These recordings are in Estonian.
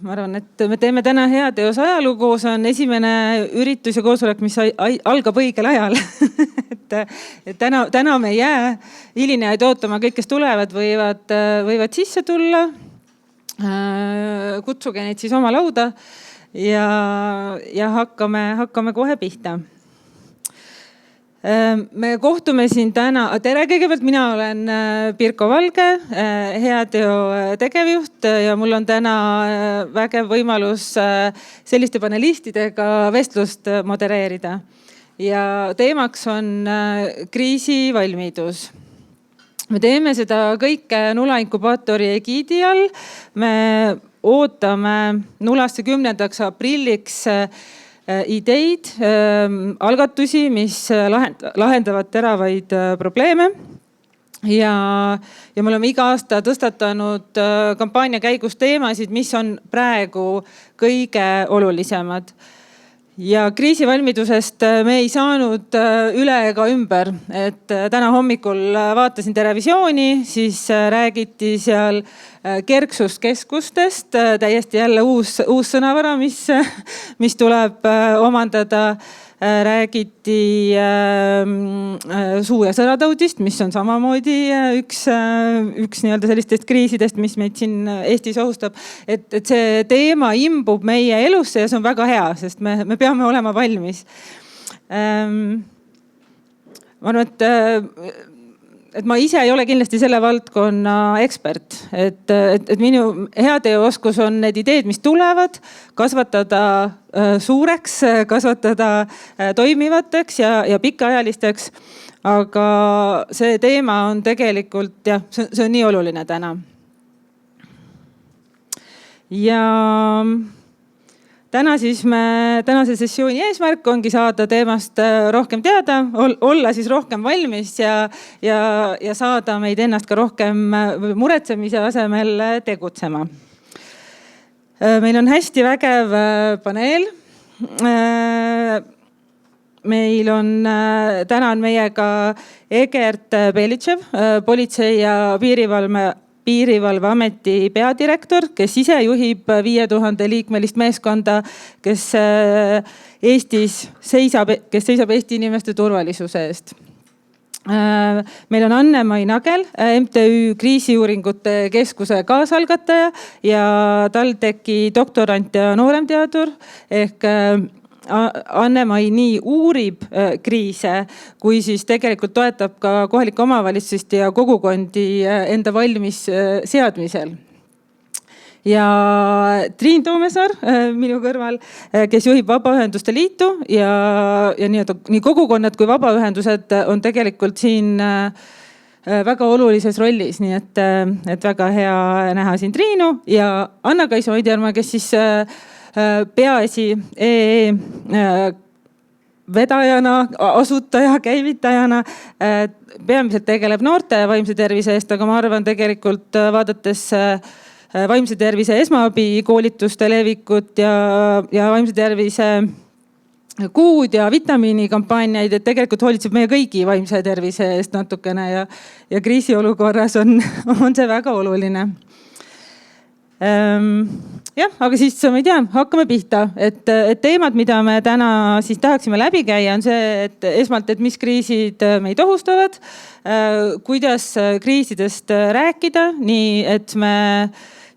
ma arvan, et me teeme täna heateos ajalugu, see on esimene üritus ja koosolek, mis algab õigel ajal. et täna me ei jää hilinejaid ootama, kõik, kes tulevad, võivad sisse tulla. Kutsuge neid siis oma lauda ja hakkame kohe pihta. Me kohtume siin täna. Tere kõigepealt, mina olen Pirko Valge, Heateo tegevjuht ja mul on täna vägev võimalus selliste panelistidega vestlust modereerida. Ja teemaks on kriisivalmidus. Me teeme seda kõike Nula inkubaatori egiidi all. Me ootame Nulasse 10. aprilliks ideid, algatusi, mis lahendavad teravaid probleeme. Ja me oleme iga aasta tõstatanud kampaania käigus teemasid, mis on praegu kõige olulisemad. Ja kriisivalmidusest me ei saanud üle ega ümber, et täna hommikul vaatasin Terevisiooni, siis räägiti seal kerksuskeskustest, täiesti jälle uus sõnavara, mis tuleb omandada. Räägiti suu- ja sõrataudist, mis on samamoodi üks nii-öelda sellistest kriisidest, mis meid siin Eestis ohustab. Et see teema imbub meie elusse ja see on väga hea, sest me peame olema valmis. Ma arvan, et ma ise ei ole kindlasti selle valdkonna ekspert, et minu Heateo oskus on need ideed, mis tulevad, kasvatada suureks, kasvatada toimivateks ja pikaajalisteks. Aga see teema on tegelikult, jah, see on nii oluline täna. Ja tänase sessiooni eesmärk ongi saada teemast rohkem teada, olla siis rohkem valmis ja saada meid ennast ka rohkem muretsemise asemel tegutsema. Meil on hästi vägev paneel. Meil on, täna on meiega Egert Belitšev, Politsei- ja Piirivalveameti peadirektor, kes ise juhib 5000 liikmelist meeskonda, kes seisab Eesti inimeste turvalisuse eest. Meil on Anne-Mai Nagel, MTÜ Kriisiuuringute Keskuse kaasalgataja ja TalTechi doktorant ja nooremteadur ehk Anne-Mai nii uurib kriise, kui siis tegelikult toetab ka kohalike omavalitsust ja kogukondi enda valmis seadmisel. Ja Triin Toomesaar minu kõrval, kes juhib Vabaühenduste Liitu ja nii kogukonnad kui vabaühendused on tegelikult siin väga olulises rollis, nii et väga hea näha siin Triinu ja Anna-Kaisu Oidjarmaa, kes siis Peaasi vedajana, asutaja, käivitajana peamiselt tegeleb noorte vaimse tervise eest, aga ma arvan tegelikult vaadates vaimse tervise esmaabi koolituste levikut ja vaimse tervise kuud ja vitamiinikampaaniaid, et tegelikult hoolitseb meie kõigi vaimse tervise eest natukene ja kriisiolukorras on see väga oluline. Jah, aga siis ma ei tea, hakkame pihta, et teemad, mida me täna siis tahaksime läbi käia, on see, et esmalt, et mis kriisid meid ohustavad, kuidas kriisidest rääkida, nii et me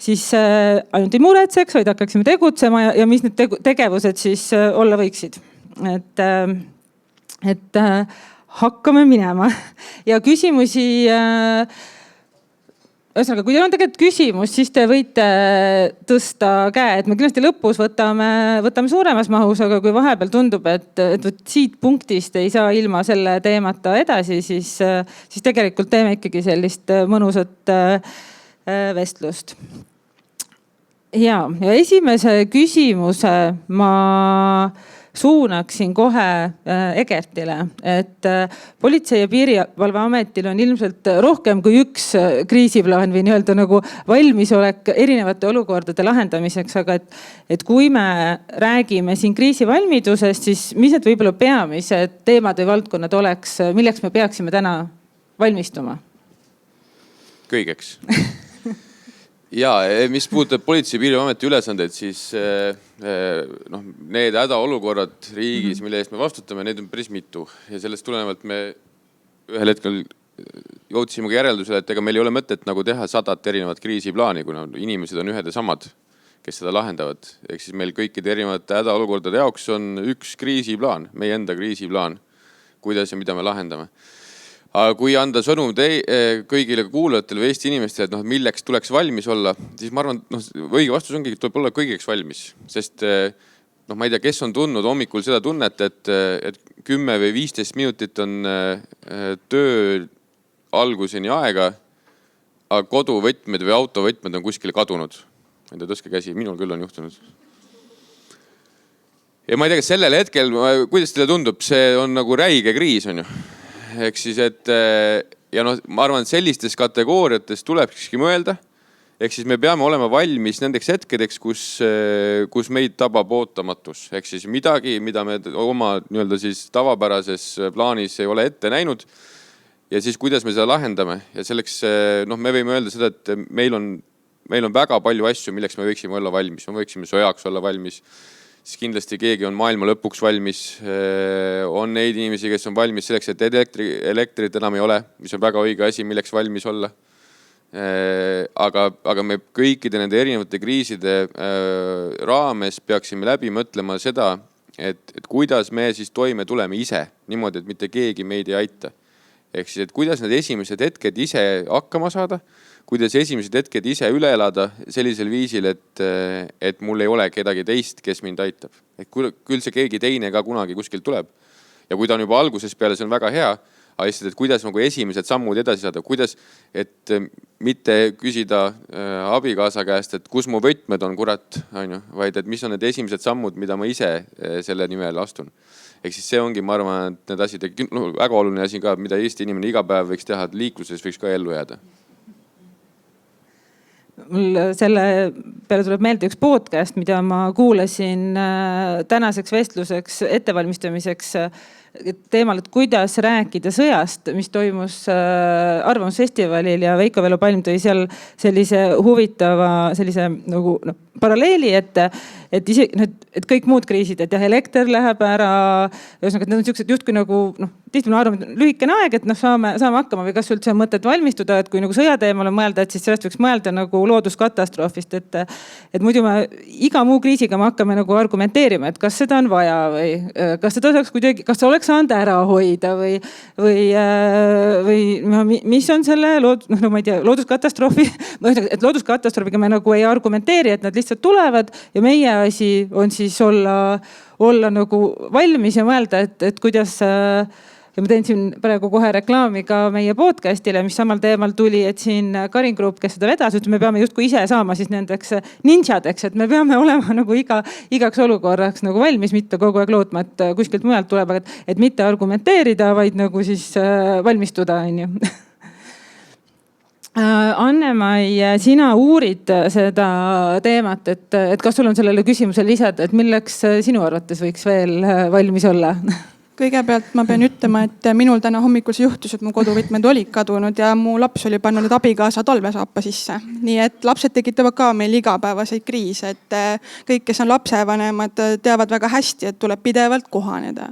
siis ainult ei muretseks, vaid hakkaksime tegutsema ja mis need tegevused siis olla võiksid. Et hakkame minema ja küsimusi ühesõnaga, kui teil on tegelikult küsimus, siis te võite tõsta käe, et me kindlasti lõpus võtame suuremas mahus, aga kui vahepeal tundub, et siit punktist ei saa ilma selle teemata edasi, siis tegelikult teeme ikkagi sellist mõnusat vestlust. Ja esimese küsimuse ma suunaksin kohe Egertile, et Politsei- ja Piirivalveametil on ilmselt rohkem kui üks kriisiplaan või nii-öelda nagu valmisolek erinevate olukordade lahendamiseks, aga et kui me räägime siin kriisivalmidusest, siis mis need võib-olla peamised teemad või valdkonnad oleks, milleks me peaksime täna valmistuma? Kõigeks. Ja mis puudutab Politsei- ja Piirivalveameti ülesandeid, siis need hädaolukorrad riigis, mille eest me vastutame, need on päris mitu. Ja sellest tulenevalt me ühel hetkel jõudsime ka järeldusele, et ega meil ei ole mõtet nagu teha 100 erinevat kriisiplaani, kuna inimesed on ühed ja samad, kes seda lahendavad. Ehk siis meil kõikide erinevate hädaolukordade jaoks on üks kriisiplaan, meie enda kriisiplaan, kuidas ja mida me lahendame. Aga kui anda sõnum kõigile kuulajatele või Eesti inimestele, et milleks tuleks valmis olla, siis ma arvan, õige vastus ongi, et tuleb olla kõigeks valmis. Sest ma ei tea, kes on tundnud hommikul seda tunnet, et 10 või 15 minutit on töö alguseni aega, aga koduvõtmed või autovõtmed on kuskile kadunud. Ma ei tea, tõstke käsi, minul küll on juhtunud. Ja ma ei tea, kas sellel hetkel, kuidas teile tundub, see on nagu räige kriis, on ju. Ehk siis, et ja ma arvan, et sellistes kategooriates tulebki mõelda. Ehk siis me peame olema valmis nendeks hetkedeks, kus meid tabab ootamatus. Ehk siis midagi, mida me oma siis tavapärases plaanis ei ole ette näinud. Ja siis kuidas me seda lahendame. Ja selleks me võime öelda seda, et meil on väga palju asju, milleks me võiksime olla valmis. Me võiksime sojaks olla valmis. Siis kindlasti keegi on maailma lõpuks valmis. On neid inimesi, kes on valmis selleks, et elektrit enam ei ole, mis on väga õige asi, milleks valmis olla. Aga me kõikide nende erinevate kriiside raames peaksime läbi mõtlema seda, et kuidas me siis toime tuleme ise, niimoodi, et mitte keegi meid ei aita. Ehk siis, et kuidas need esimesed hetked ise hakkama saada, kuidas esimesed hetked ise üle elada sellisel viisil, et mul ei ole kedagi teist, kes mind aitab. Et küll see keegi teine ka kunagi kuskilt tuleb. Ja kui ta on juba alguses peale, see on väga hea, aga lihtsalt, et kuidas nagu esimesed sammud edasi saada, kuidas, et mitte küsida abikaasa käest, et kus mu võtmed on, kurat, vaid et mis on need esimesed sammud, mida ma ise selle nimel astun. Ehk siis see ongi, ma arvan, et need asjad, väga oluline asi ka, mida Eesti inimene iga päev võiks teha, et liikluses võiks ka ellu jääda. Mul selle peale tuleb meelde üks podcast, mida ma kuulasin tänaseks vestluseks ettevalmistamiseks teemal, et kuidas rääkida sõjast, mis toimus Arvamusfestivalil ja Veiko Vello Palm tõi seal sellise huvitava nagu paralleeli, et kõik muud kriisid, et jah, elekter läheb ära, et need on sellised justkui nagu, tihti me arvame, et lühikene aeg, et saame hakkama või kas üldse on mõtet valmistuda, et kui nagu sõjateemale mõelda, et siis sellest võiks mõelda nagu looduskatastroofist, et muidu iga muu kriisiga me hakkame nagu argumenteerima, et kas seda on vaja või kas seda saaks kuidagi, kas oleks saanud ära hoida või mis on selle ma ei tea, looduskatastroofi, et looduskatastroofiga me nagu ei argumenteeri, et nad lihtsalt tulevad ja meie asi on siis olla nagu valmis ja mõelda, et kuidas ja ma teen siin praegu kohe reklaami ka meie podcastile, mis samal teemal tuli, et siin Karin Grupp, kes seda vedas, et me peame justkui ise saama siis nendeks ninjadeks, et me peame olema nagu igaks olukorraks nagu valmis, mitte kogu aeg lootma, et kuskilt mujalt tuleb, et mitte argumenteerida, vaid nagu siis valmistuda, on ju. Anne-Mai, sina uurid seda teemat, et kas sul on sellele küsimusele lisada, et milleks sinu arvates võiks veel valmis olla? Kõigepealt ma pean ütlema, et minul täna hommikul see juhtus, et mu koduvõtmed olid kadunud ja mu laps oli pannud abikaasa talvesaapa sisse. Nii et lapsed tekitavad ka meil igapäevaseid kriise, et kõik, kes on lapsevanemad, teavad väga hästi, et tuleb pidevalt kohaneda.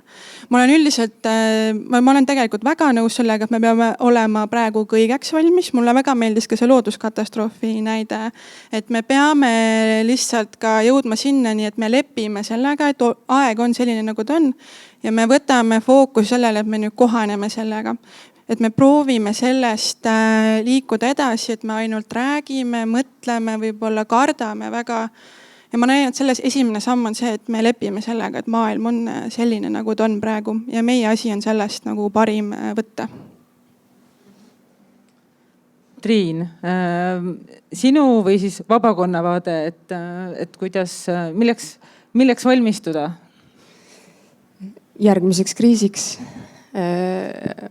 Ma olen tegelikult väga nõus sellega, et me peame olema praegu kõigeks valmis. Mulle väga meeldis ka see looduskatastroofi näide, et me peame lihtsalt ka jõudma sinnani, et me lepime sellega, et aeg on selline, nagu ta on. Ja me võtame fookus sellele, et me nüüd kohaneme sellega. Et me proovime sellest liikuda edasi, et me ainult räägime, mõtleme, võib-olla kardame väga. Ja ma näen, et selles esimene samm on see, et me lepime sellega, et maailm on selline, nagu ta on praegu. Ja meie asi on sellest nagu parim võtta. Triin, sinu või siis vabakonna vaade, et kuidas, milleks valmistuda? Järgmiseks kriisiks.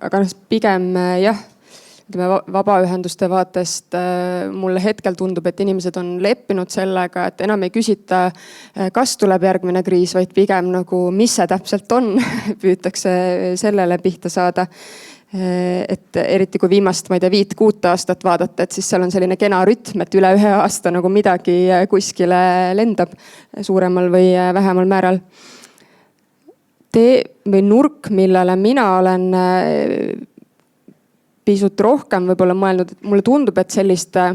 Aga pigem jah, vabaühenduste vaatest mulle hetkel tundub, et inimesed on leppinud sellega, et enam ei küsita, kas tuleb järgmine kriis, vaid pigem nagu, mis see täpselt on, püütakse sellele pihta saada. et eriti kui viimast, ma ei tea, 5-6 aastat vaadata, et siis seal on selline kena rütm, et üle 1 aasta nagu midagi kuskile lendab suuremal või vähemal määral. Või nurk, millele mina olen pisut rohkem võib-olla mõelnud, et mulle tundub, et selliste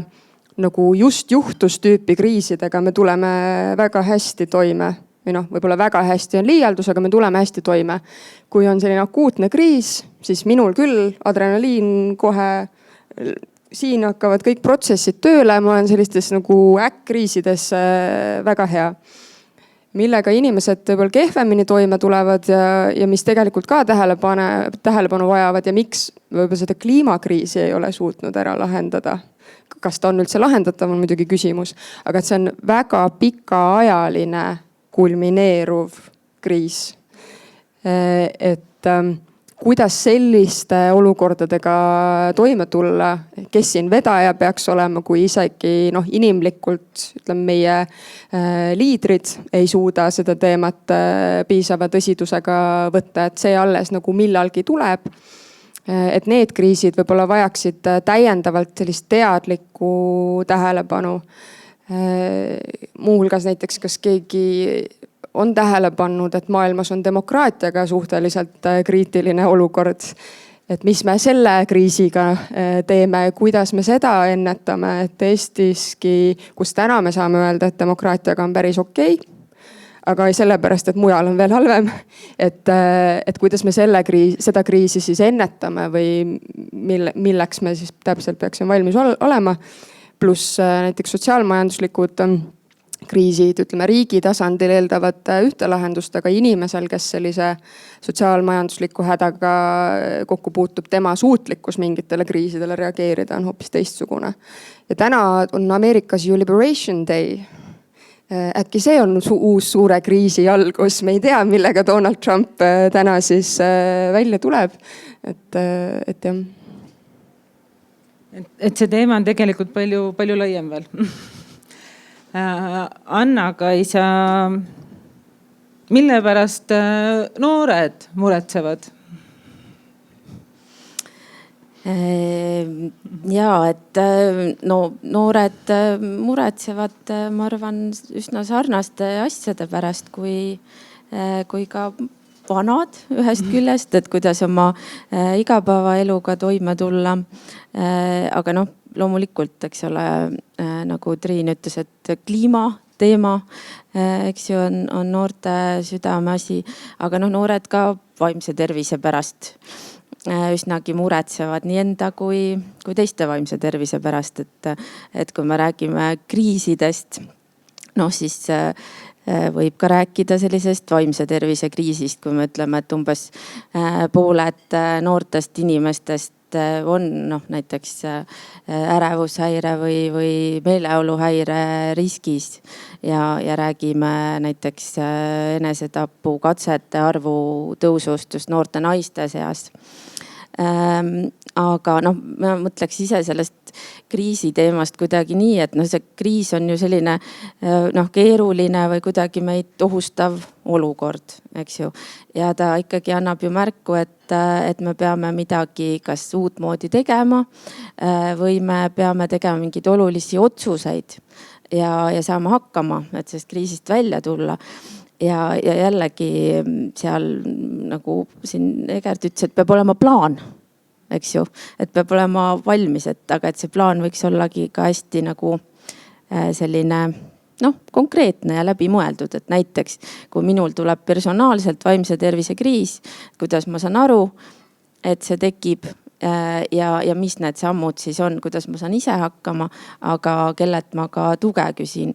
nagu just juhtustüüpi kriisidega me tuleme väga hästi toime. Või noh, võib-olla väga hästi on liialdus, aga me tuleme hästi toime. Kui on selline akuutne kriis, siis minul küll adrenaliin kohe, siin hakkavad kõik protsessid tööle, ma olen sellistes nagu äkkriisides väga hea. Millega inimesed võib-olla kehvemini toime tulevad ja mis tegelikult ka tähelepanu vajavad ja miks võib-olla seda kliimakriisi ei ole suutnud ära lahendada. Kas ta on üldse lahendatav, on muidugi küsimus, aga see on väga pikaajaline kulmineeruv kriis. Et kuidas selliste olukordadega toime tulla, kes siin vedaja peaks olema, kui isegi inimlikult ütleme, meie liidrid ei suuda seda teemat piisava tõsidusega võtta, et see alles nagu millalgi tuleb. Et need kriisid võib-olla vajaksid täiendavalt sellist teadlikku tähelepanu. Muuhulgas näiteks, kas keegi on tähele pannud, et maailmas on demokraatiaga suhteliselt kriitiline olukord. Et mis me selle kriisiga teeme, kuidas me seda ennetame, et Eestiski, kus täna me saame öelda, et demokraatiaga on päris okei, aga sellepärast, et mujal on veel halvem. Et kuidas me seda kriisi siis ennetame või milleks me siis täpselt peaksime valmis olema. Pluss näiteks sotsiaalmajanduslikud kriisid, ütleme riigi tasandil eeldavad ühte lahendust, aga inimesel, kes sellise sotsiaalmajandusliku hädaga kokku puutub, tema suutlikkus mingitele kriisidele reageerida on hoopis teistsugune. Ja täna on Ameerikas ju Liberation Day. Äkki see on uus suure kriisi algus, me ei tea, millega Donald Trump täna siis välja tuleb. Et jah. Et see teema on tegelikult palju laiem veel. Anna-Kaisa, mille pärast noored muretsevad? Ja, et noored muretsevad, ma arvan, üsna sarnaste asjade pärast kui ka vanad ühest küljest, et kuidas oma igapäevaeluga toime tulla. Aga loomulikult, eks ole, nagu Triin ütles, et kliimateema, eks ju, on noorte südameasi, aga noored ka vaimse tervise pärast üsnagi muretsevad nii enda kui teiste vaimse tervise pärast, et kui me räägime kriisidest, siis võib ka rääkida sellisest vaimse tervise kriisist, kui me ütleme, et umbes pooled noortest inimestest on näiteks ärevushäire või meeleoluhäire riskis ja räägime näiteks enesetapukatsete arvu tõusust just noorte naiste seas. Aga ma mõtleks ise sellest kriisi teemast kuidagi nii, et see kriis on ju selline keeruline või kuidagi meid ohustav olukord, eks ju. Ja ta ikkagi annab ju märku, et me peame midagi kas uutmoodi tegema või me peame tegema mingeid olulisi otsuseid ja saama hakkama, et sellest kriisist välja tulla. Ja jällegi seal nagu siin Egert ütles, et peab olema plaan, eks ju, et peab olema valmis, aga et see plaan võiks ollagi ka hästi nagu selline konkreetne ja läbimõeldud, et näiteks kui minul tuleb personaalselt vaimse tervise kriis, kuidas ma saan aru, et see tekib ja mis need sammud siis on, kuidas ma saan ise hakkama, aga kellelt ma ka tuge küsin.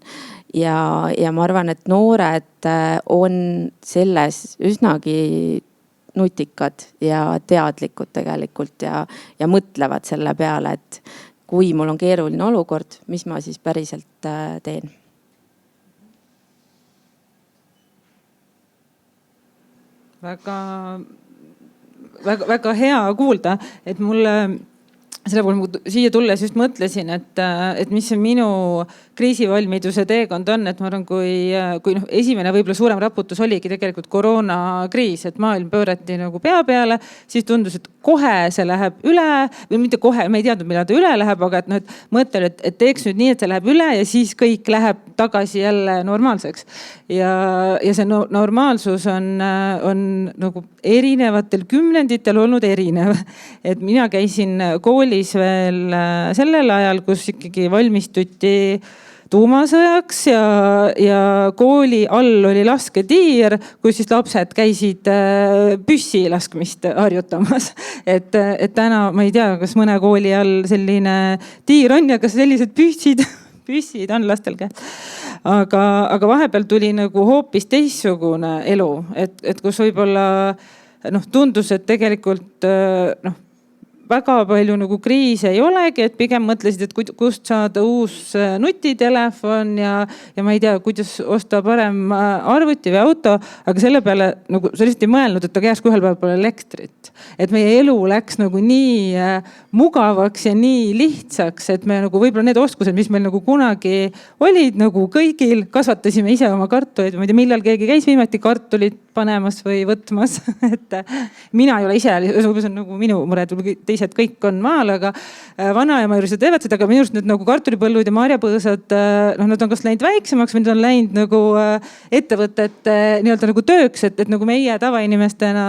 Ja ma arvan, et noored on selles üsnagi nutikad ja teadlikud tegelikult ja mõtlevad selle peale, et kui mul on keeruline olukord, mis ma siis päriselt teen. Väga hea kuulda, et mulle selle puhul ma siia tulles just mõtlesin, et mis see minu kriisivalmiduse teekond on, et ma arvan, kui esimene võib-olla suurem raputus oligi tegelikult koroonakriis, et maailm pöörati nagu pea peale, siis tundus, et kohe see läheb üle või mitte kohe, me ei teadnud, millal ta üle läheb, aga et mõte oli, et teeks nüüd nii, et see läheb üle ja siis kõik läheb tagasi jälle normaalseks. Ja see normaalsus on nagu erinevatel kümnenditel olnud erinev. Et mina käisin koolis veel sellel ajal, kus ikkagi valmistuti tuumasõjaks ja kooli all oli lasketiir, kus siis lapsed käisid püssi laskmist harjutamas. Et täna ma ei tea, kas mõne kooli all selline tiir on ja kas sellised püssid on lastel käes. Aga vahepeal tuli nagu hoopis teistsugune elu, et kus võib-olla tundus, et tegelikult väga palju nagu kriise ei olegi, et pigem mõtlesid, et kust saada uus nutitelefon ja ma ei tea, kuidas osta parem arvuti või auto, aga selle peale nagu sa lihtsalt ei mõelnud, et aga järsku ühel päeval pole elektrit. Et meie elu läks nagu nii mugavaks ja nii lihtsaks, et me nagu võib-olla need oskused, mis meil nagu kunagi olid nagu kõigil, kasvatasime ise oma kartuleid. Ma ei tea, millal keegi käis viimati kartulit panemas või võtmas. Et mina ei ole ise, see on nagu minu mure, teised kõik on maal, aga vanaema juures teevad seda, aga minu arust need nagu kartulipõllud ja marjapõõsad, nad on kas läinud väiksemaks või nad on läinud nagu ettevõtete nii-öelda nagu tööks, et nagu meie tavainimestena,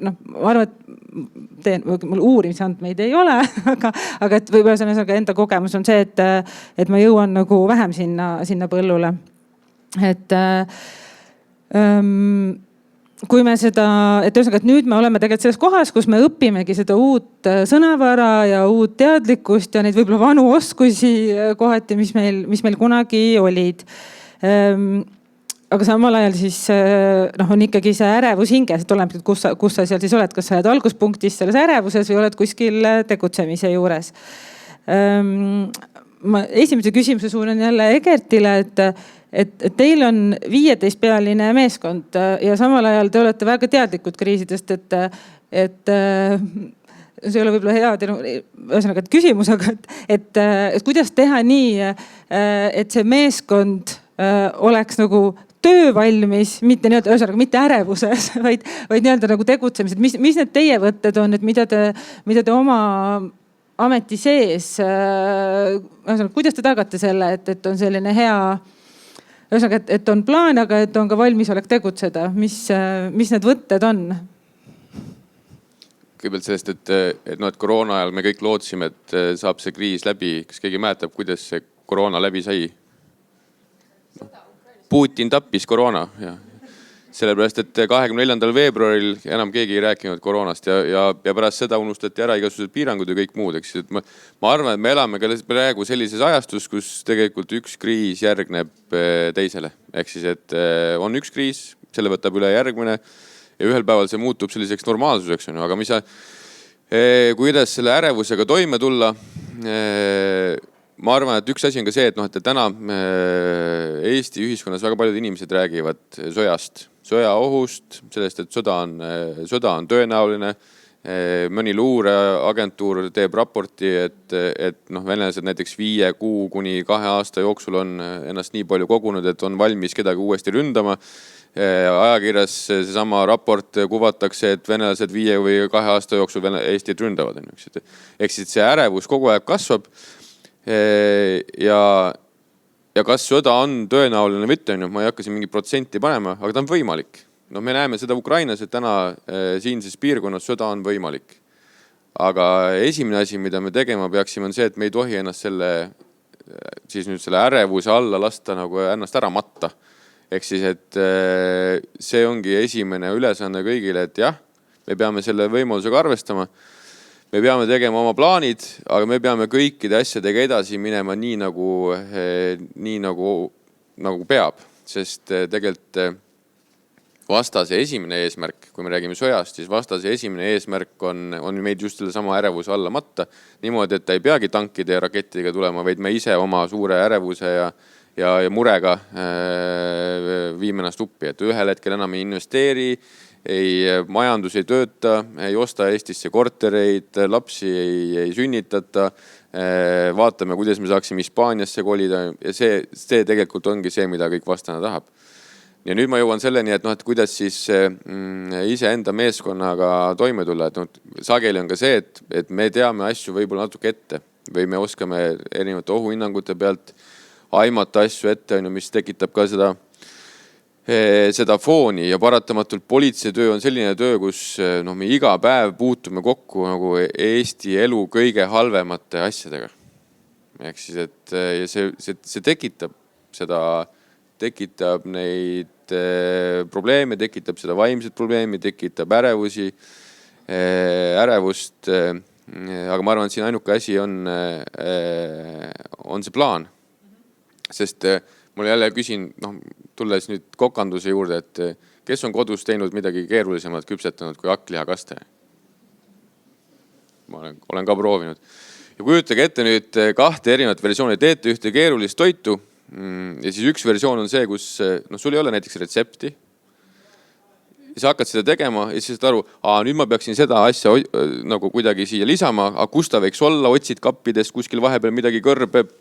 ma arvan, et mul uurimisandmeid ei ole, aga et võib-olla enda kogemus on see, et ma jõuan nagu vähem sinna põllule. Et kui me et nüüd me oleme tegelikult selles kohas, kus me õpimegi seda uut sõnavara ja uut teadlikkust ja neid võib-olla vanu oskusi kohati, mis meil kunagi olid. Aga samal ajal siis on ikkagi see ärevus hinges, et oleneb, kus sa seal siis oled, kas sa oled alguspunktis selles ärevuses või oled kuskil tegutsemise juures. Ma esimese küsimuse suunan jälle Egertile, et teil on 15-pealine meeskond ja samal ajal te olete väga teadlikud kriisidest, et see ei ole võib-olla hea ühesõnaga küsimus, aga et kuidas teha nii, et see meeskond oleks nagu töövalmis, mitte ärevuses, vaid nii-öelda nagu tegutsemised. Mis need teie võtted on, et mida te oma ameti sees, kuidas te tagate selle, et on selline hea, et on plaan, aga et on ka valmisolek tegutseda. Mis need võtted on? Kõigepealt sellest, et koroona ajal me kõik lootsime, et saab see kriis läbi. Kas keegi mäletab, kuidas see koroona läbi sai? Putin tappis koroona. Ja. Sellepärast, et 24. veebruaril enam keegi ei rääkinud koroonast ja pärast seda unustati ära igasugused piirangud ja kõik muud. Ma arvan, et me elame praegu sellises ajastus, kus tegelikult üks kriis järgneb teisele. Ehk siis, et on üks kriis, selle võtab üle järgmine ja ühel päeval see muutub selliseks normaalsuseks. Aga kuidas selle ärevusega toime tulla? Ma arvan, et üks asi on ka see, et täna Eesti ühiskonnas väga paljud inimesed räägivad sõjast, sõjaohust, sellest, et sõda on tõenäoline. Mõni luureagentuur teeb raporti, et venelased näiteks 5 kuu kuni 2 aasta jooksul on ennast nii palju kogunud, et on valmis kedagi uuesti ründama. Ajakirjas seesama raport kuvatakse, et venelased 5 või 2 aasta jooksul Eestit ründavad. Ehk siis see ärevus kogu aeg kasvab. Ja kas sõda on tõenäoline mitte, ma ei hakka siin mingi protsenti panema, aga ta on võimalik. Me näeme seda Ukrainas, et täna siinses piirkonnas sõda on võimalik. Aga esimene asi, mida me tegema peaksime, on see, et me ei tohi ennast selle ärevuse alla lasta nagu ennast ära matta. Ehk siis, et see ongi esimene ülesanne kõigile, et jah, me peame selle võimalusega arvestama. Me peame tegema oma plaanid, aga me peame kõikide asjadega edasi minema nii nagu peab. Sest tegelikult vastase esimene eesmärk, kui me räägime sõjast, siis vastase esimene eesmärk on meid just selle sama ärevuse alla matta. Niimoodi, et ta ei peagi tankide ja rakettidega tulema, vaid me ise oma suure ärevuse ja murega viime ennast uppi. Et ühel hetkel enam ei investeeri majandus ei tööta, ei osta Eestisse kortereid, lapsi ei sünnitata. Vaatame, kuidas me saaksime Hispaaniasse kolida ja see tegelikult ongi see, mida kõik vastane tahab. Ja nüüd ma jõuan selleni, et kuidas siis iseenda meeskonnaga toime tulla. Sageli on ka see, et me teame asju võib-olla natuke ette või me oskame erinevate ohuhinnangute pealt aimata asju ette, mis tekitab ka seda fooni ja paratamatult politseitöö on selline töö, kus me iga päev puutume kokku nagu Eesti elu kõige halvemate asjadega. Ehk siis, et see tekitab neid probleeme, tekitab seda vaimset probleemi, tekitab ärevust. Aga ma arvan, et siin ainuke asi on see plaan. Sest mul jälle küsin, tulles nüüd kokanduse juurde, et kes on kodus teinud midagi keerulisemat küpsetanud kui hakklihakaste? Ma olen ka proovinud. Ja kujutage ette nüüd 2 erinevat versiooni. Teete ühte keerulist toitu ja siis üks versioon on see, kus sul ei ole näiteks retsepti. Ja sa hakkad seda tegema ja siis saad aru, nüüd ma peaksin seda asja nagu kuidagi siia lisama, aga kus ta võiks olla, otsid kappidest, kuskil vahepeal midagi kõrbeb,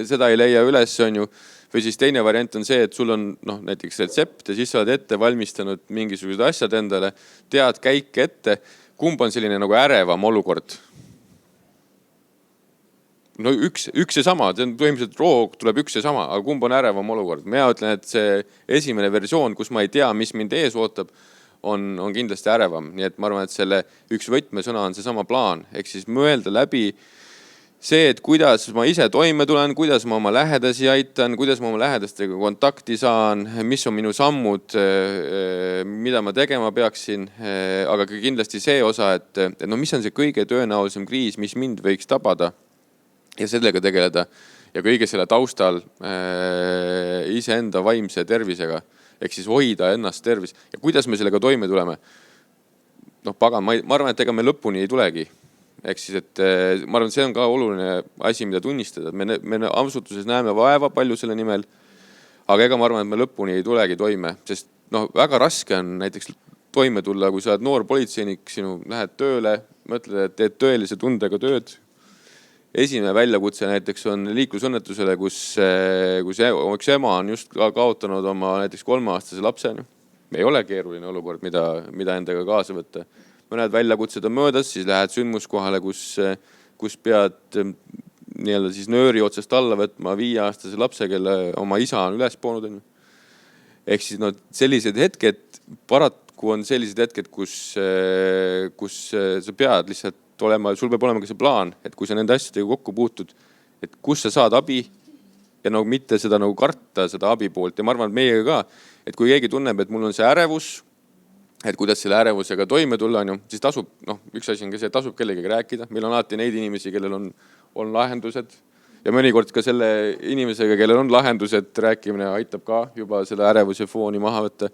seda ei leia üles, on ju. Või siis teine variant on see, et sul on näiteks retsept ja siis sa oled ette valmistanud mingisugused asjad endale, tead käike ette. Kumb on selline nagu ärevam olukord? Üks ja sama, põhimõtteliselt roog tuleb üks ja sama, aga kumb on ärevam olukord? Mina ütlen, et see esimene versioon, kus ma ei tea, mis mind ees ootab, on kindlasti ärevam. Nii et ma arvan, et selle üks võtmesõna on see sama plaan. Ehk siis mõelda läbi see, et kuidas ma ise toime tulen, kuidas ma oma lähedasi aitan, kuidas ma oma lähedastega kontakti saan, mis on minu sammud, mida ma tegema peaksin. Aga kindlasti see osa, et mis on see kõige tõenäolisem kriis, mis mind võiks tabada ja sellega tegeleda ja kõige selle taustal iseenda vaimse tervisega. Ehk siis hoida ennast tervis. Ja kuidas me sellega toime tuleme? Pagan, ma arvan, et ega me lõpuni ei tulegi. Ehk siis, et ma arvan, see on ka oluline asi, mida tunnistada. Me asutuses näeme vaeva palju selle nimel, aga ega ma arvan, et me lõpuni ei tulegi toime. Sest väga raske on näiteks toime tulla, kui sa oled noor politseinik, lähed tööle, mõtled, et teed tõelise tundega tööd. Esimene väljakutse näiteks on liiklusõnnetusele, kus üks ema on just kaotanud oma näiteks 3-aastase lapse. Me ei ole keeruline olukord, mida endaga kaasa võtta. Mõned väljakutsed on möödas, siis lähed sündmuskohale, kus pead siis nööri otsast alla võtma 5-aastase lapse, kelle oma isa on üles poonud. Ehk siis sellised hetked, paraku on sellised hetked, kus sa pead lihtsalt sul peab olema ka see plaan, et kui sa nende asjadega kokku puutud, et kus sa saad abi ja mitte seda karta, seda abi poolt. Ja ma arvan, et meiega ka, et kui keegi tunneb, et mul on see ärevus, et kuidas selle ärevusega toime tulla, siis tasub, üks asi on ka see, tasub kellegagi rääkida. Meil on alati neid inimesi, kellel on lahendused ja mõnikord ka selle inimesega, kellel on lahendused, rääkimine aitab ka juba selle ärevuse fooni maha võtta.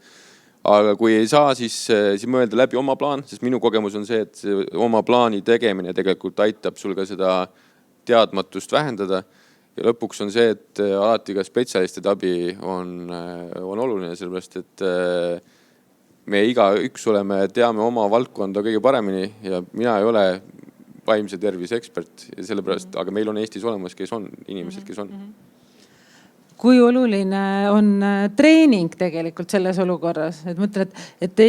Aga kui ei saa, siis mõelda läbi oma plaan, sest minu kogemus on see, et oma plaani tegemine tegelikult aitab sul ka seda teadmatust vähendada. Ja lõpuks on see, et alati ka spetsialistide abi on oluline, sellepärast, et me igaüks teame oma valdkonda kõige paremini ja mina ei ole vaimse tervise ekspert ja sellepärast, aga meil on Eestis olemas, kes on inimesed, kes on. Kui oluline on treening tegelikult selles olukorras? Et mõtlen, et te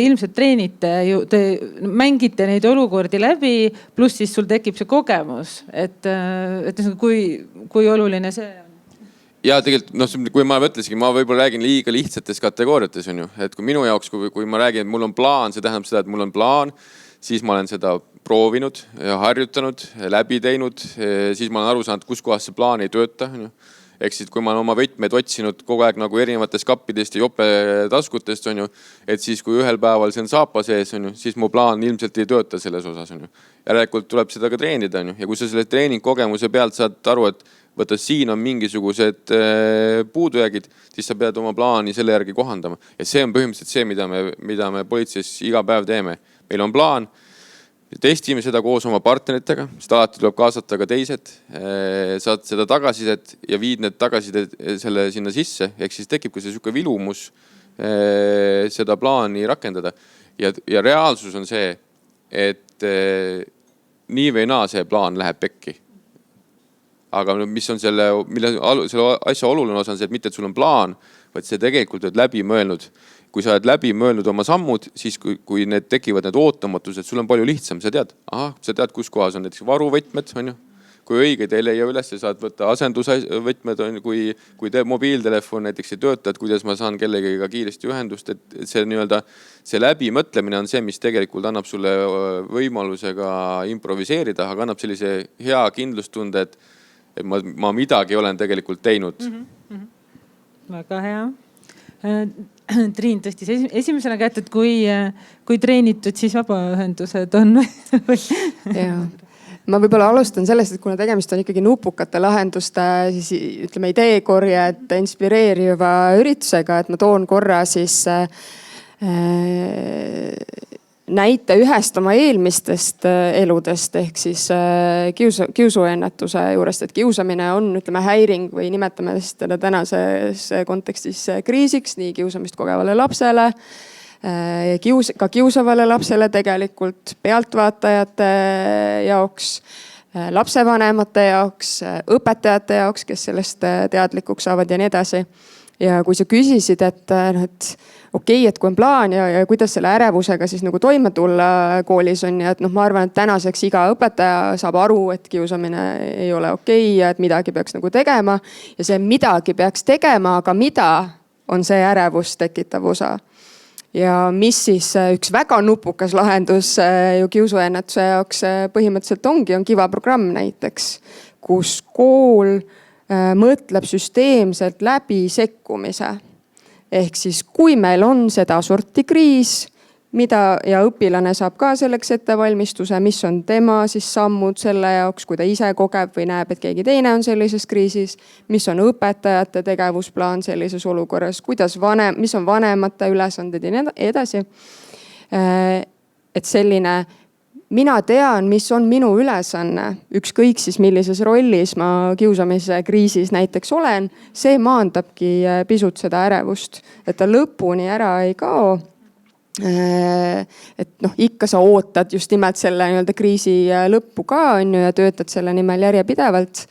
ilmselt treenite, te mängite neid olukordi läbi, pluss siis sul tekib see kogemus, et kui oluline see on? Ja tegelikult, kui ma mõtlesin, ma võib-olla räägin liiga lihtsates kategooriates, on ju. Et kui minu jaoks, kui ma räägin, et mul on plaan, see tähendab seda, et mul on plaan, siis ma olen seda proovinud ja harjutanud, läbi teinud, siis ma olen aru saanud, kus kohas see plaan ei tööta. Ehk siis, kui ma olen oma võtmed otsinud kogu aeg nagu erinevatest kappidest ja jope taskutest, on ju, et siis, kui ühel päeval see on saapa sees, on ju, siis mu plaan ilmselt ei tööta selles osas, on ju. Järelikult tuleb seda ka treenida, on ju. Ja kui sa selle treeningkogemuse pealt saad aru, et võtta siin on mingisugused puudujäägid, siis sa pead oma plaani selle järgi kohandama. Ja see on põhimõtteliselt see, mida me politseis iga päev teeme. Meil on plaan, testime seda koos oma partneritega, sest alati tuleb kaasata ka teised, saad seda tagasisidet ja viid need tagasisidet selle sinna sisse, ehk siis tekib ka see sihuke vilumus, seda plaani rakendada. Ja reaalsus on see, et nii või naa see plaan läheb pekki. Aga mis on selle asja oluline osa on see, et mitte et sul on plaan, vaid see tegelikult oled läbi mõelnud. Kui sa oled läbi mõelnud oma sammud, siis kui need tekivad need ootamatused, sul on palju lihtsam. Sa tead, kus kohas on näiteks varuvõtmed, on ju. Kui õige teile ei üles, saad võtta asendusvõtmed, kui mobiiltelefon näiteks ei tööta, et kuidas ma saan kellegagi kiiresti ühendust. Et see läbimõtlemine on see, mis tegelikult annab sulle võimaluse ka improviseerida, aga annab sellise hea kindlustunde, et ma midagi olen tegelikult teinud. Väga hea. Triin tõstis esimesena kätt, et kui treenitud siis vabaühendused on. Jaa. Ma võib-olla alustan sellest, et kuna tegemist on ikkagi nupukate lahenduste, siis ütleme ideekorjet inspireeriva üritusega, et ma toon korra siis näite ühest oma eelmistest eludest ehk siis kiusuennetuse juurest, et kiusamine on, ütleme, häiring või nimetame seda tänases kontekstis kriisiks, nii kiusamist kogevale lapsele, ka kiusavale lapsele tegelikult, pealtvaatajate jaoks, lapsevanemate jaoks, õpetajate jaoks, kes sellest teadlikuks saavad ja nii edasi. Ja kui sa küsisid, et okei, et kui on plaan ja kuidas selle ärevusega siis nagu toime tulla koolis on ja et ma arvan, et tänaseks iga õpetaja saab aru, et kiusamine ei ole okei ja et midagi peaks nagu tegema ja see midagi peaks tegema, aga mida on see ärevust tekitav osa. Ja mis siis üks väga nupukas lahendus ju kiusuennetuse jaoks põhimõtteliselt on Kiva programm näiteks, kus kool mõtleb süsteemselt läbi sekkumise. Ehk siis kui meil on seda sorti kriis, mida ja õpilane saab ka selleks ettevalmistuse, mis on tema siis sammud selle jaoks, kui ta ise kogeb või näeb, et keegi teine on sellises kriisis, mis on õpetajate tegevusplaan sellises olukorras, mis on vanemate ülesanded ja nii edasi. Et selline, mina tean, mis on minu ülesanne, ükskõik siis millises rollis ma kiusamise kriisis näiteks olen, see maandabki pisut seda ärevust, et ta lõpuni ära ei kao. Et ikka sa ootad just nimelt selle kriisi lõppu ka ja töötad selle nimel järjepidevalt.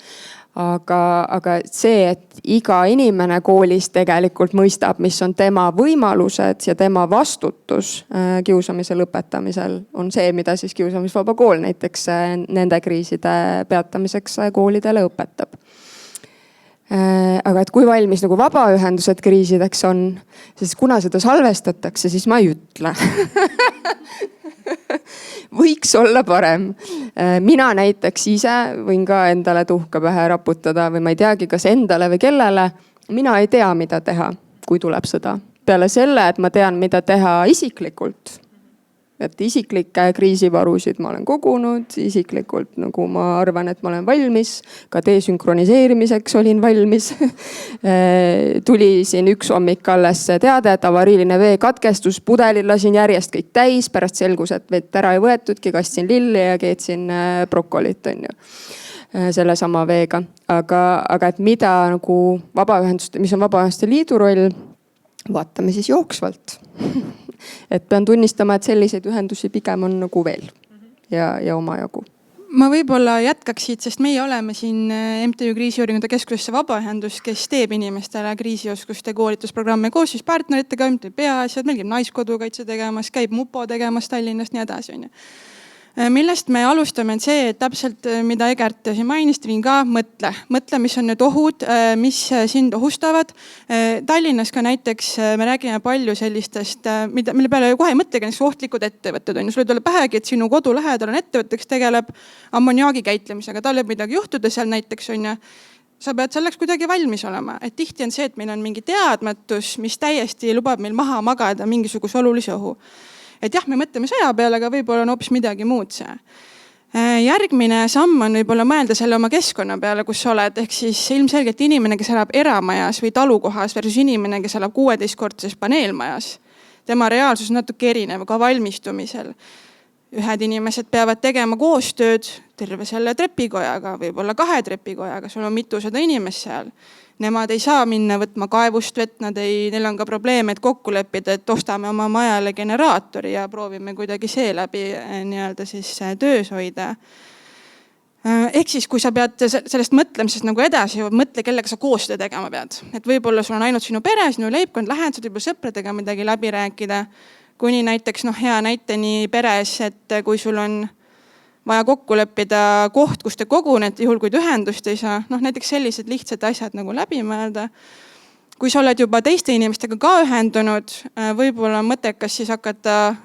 Aga see, et iga inimene koolis tegelikult mõistab, mis on tema võimalused ja tema vastutus kiusamise lõpetamisel, on see, mida siis kiusamisvaba kool näiteks nende kriiside peatamiseks koolidele õpetab. Aga et kui valmis nagu vabaühendused kriisideks on, siis kuna seda salvestatakse, siis ma ei ütle. Võiks olla parem. Mina näiteks ise võin ka endale tuhka pähe raputada või ma ei teagi, kas endale või kellele. Mina ei tea, mida teha, kui tuleb sõda. Peale selle, et ma tean, mida teha isiklikult. Et isiklikke kriisivarusid ma olen kogunud, isiklikult nagu ma arvan, et ma olen valmis, ka desünkroniseerimiseks olin valmis. Tuli siin üks hommik alles teada, et avariiline veekatkestus, pudelid lasin järjest kõik täis, pärast selgus, et vett ära ei võetudki, kastsin lilli ja keetsin brokolit on ju. Selle sama veega. Aga et mida nagu mis on Vabaühenduste Liidu roll, vaatame siis jooksvalt. Et pean tunnistama, et selliseid ühendusi pigem on nagu veel ja omajagu. Ma võib-olla jätkaks siit, sest meie oleme siin MTÜ Kriisiuuringute Keskusesse vabaühendus, kes teeb inimestele kriisioskuste koolitusprogramme koos siis partneritega, MTÜ Peaasjad, meil käib Naiskodukaitse tegemas, käib MUPO tegemas Tallinnast nii edasi. Millest me alustame on see, et täpselt mida Egert siin mainis, Triin ka, mõtle, mis on need ohud, mis sind ohustavad. Tallinnas ka näiteks me räägime palju sellistest, mille peale kohe ei mõtlegi, näiteks ohtlikud ettevõtted on. Sul ei tule pähegi, et sinu kodu lähedal on ettevõte, kes tegeleb ammoniaagi käitlemisega, tal võib midagi juhtuda seal näiteks on ja sa pead selleks kuidagi valmis olema. Et tihti on see, et meil on mingi teadmatus, mis täiesti lubab meil maha magada mingisuguse olulise ohu. Et jah, me mõtleme sõja peale, aga võib-olla on hoopis midagi muud see. Järgmine samm on võib-olla mõelda selle oma keskkonna peale, kus sa oled. Ehk siis ilmselgelt inimene, kes elab eramajas või talukohas versus inimene, kes elab 16-kortses paneelmajas. Tema reaalsus on natuke erinev ka valmistumisel. Ühed inimesed peavad tegema koostööd, terve selle trepikojaga, võib-olla 2 trepikojaga, sul on mitusada inimest seal. Nemad ei saa minna võtma kaevust vett, neil on ka probleem, et kokku leppida, et ostame oma majale generaatori ja proovime kuidagi seeläbi nii-öelda siis töös hoida. Ehk siis, kui sa pead sellest mõtlemisest nagu edasi, mõtle, kellega sa koos seda tegema pead. Et võib-olla sul on ainult sinu pere, sinu leibkond, lähedased, võib-olla sõpradega midagi läbi rääkida. Kuni näiteks hea näiteni peres, et kui sul on vaja kokku leppida koht, kus te kogunete, juhul kui ühendust ei saa. Näiteks sellised lihtsad asjad nagu läbi mõelda. Kui sa oled juba teiste inimestega ka ühendunud, võib-olla on mõttekas siis hakata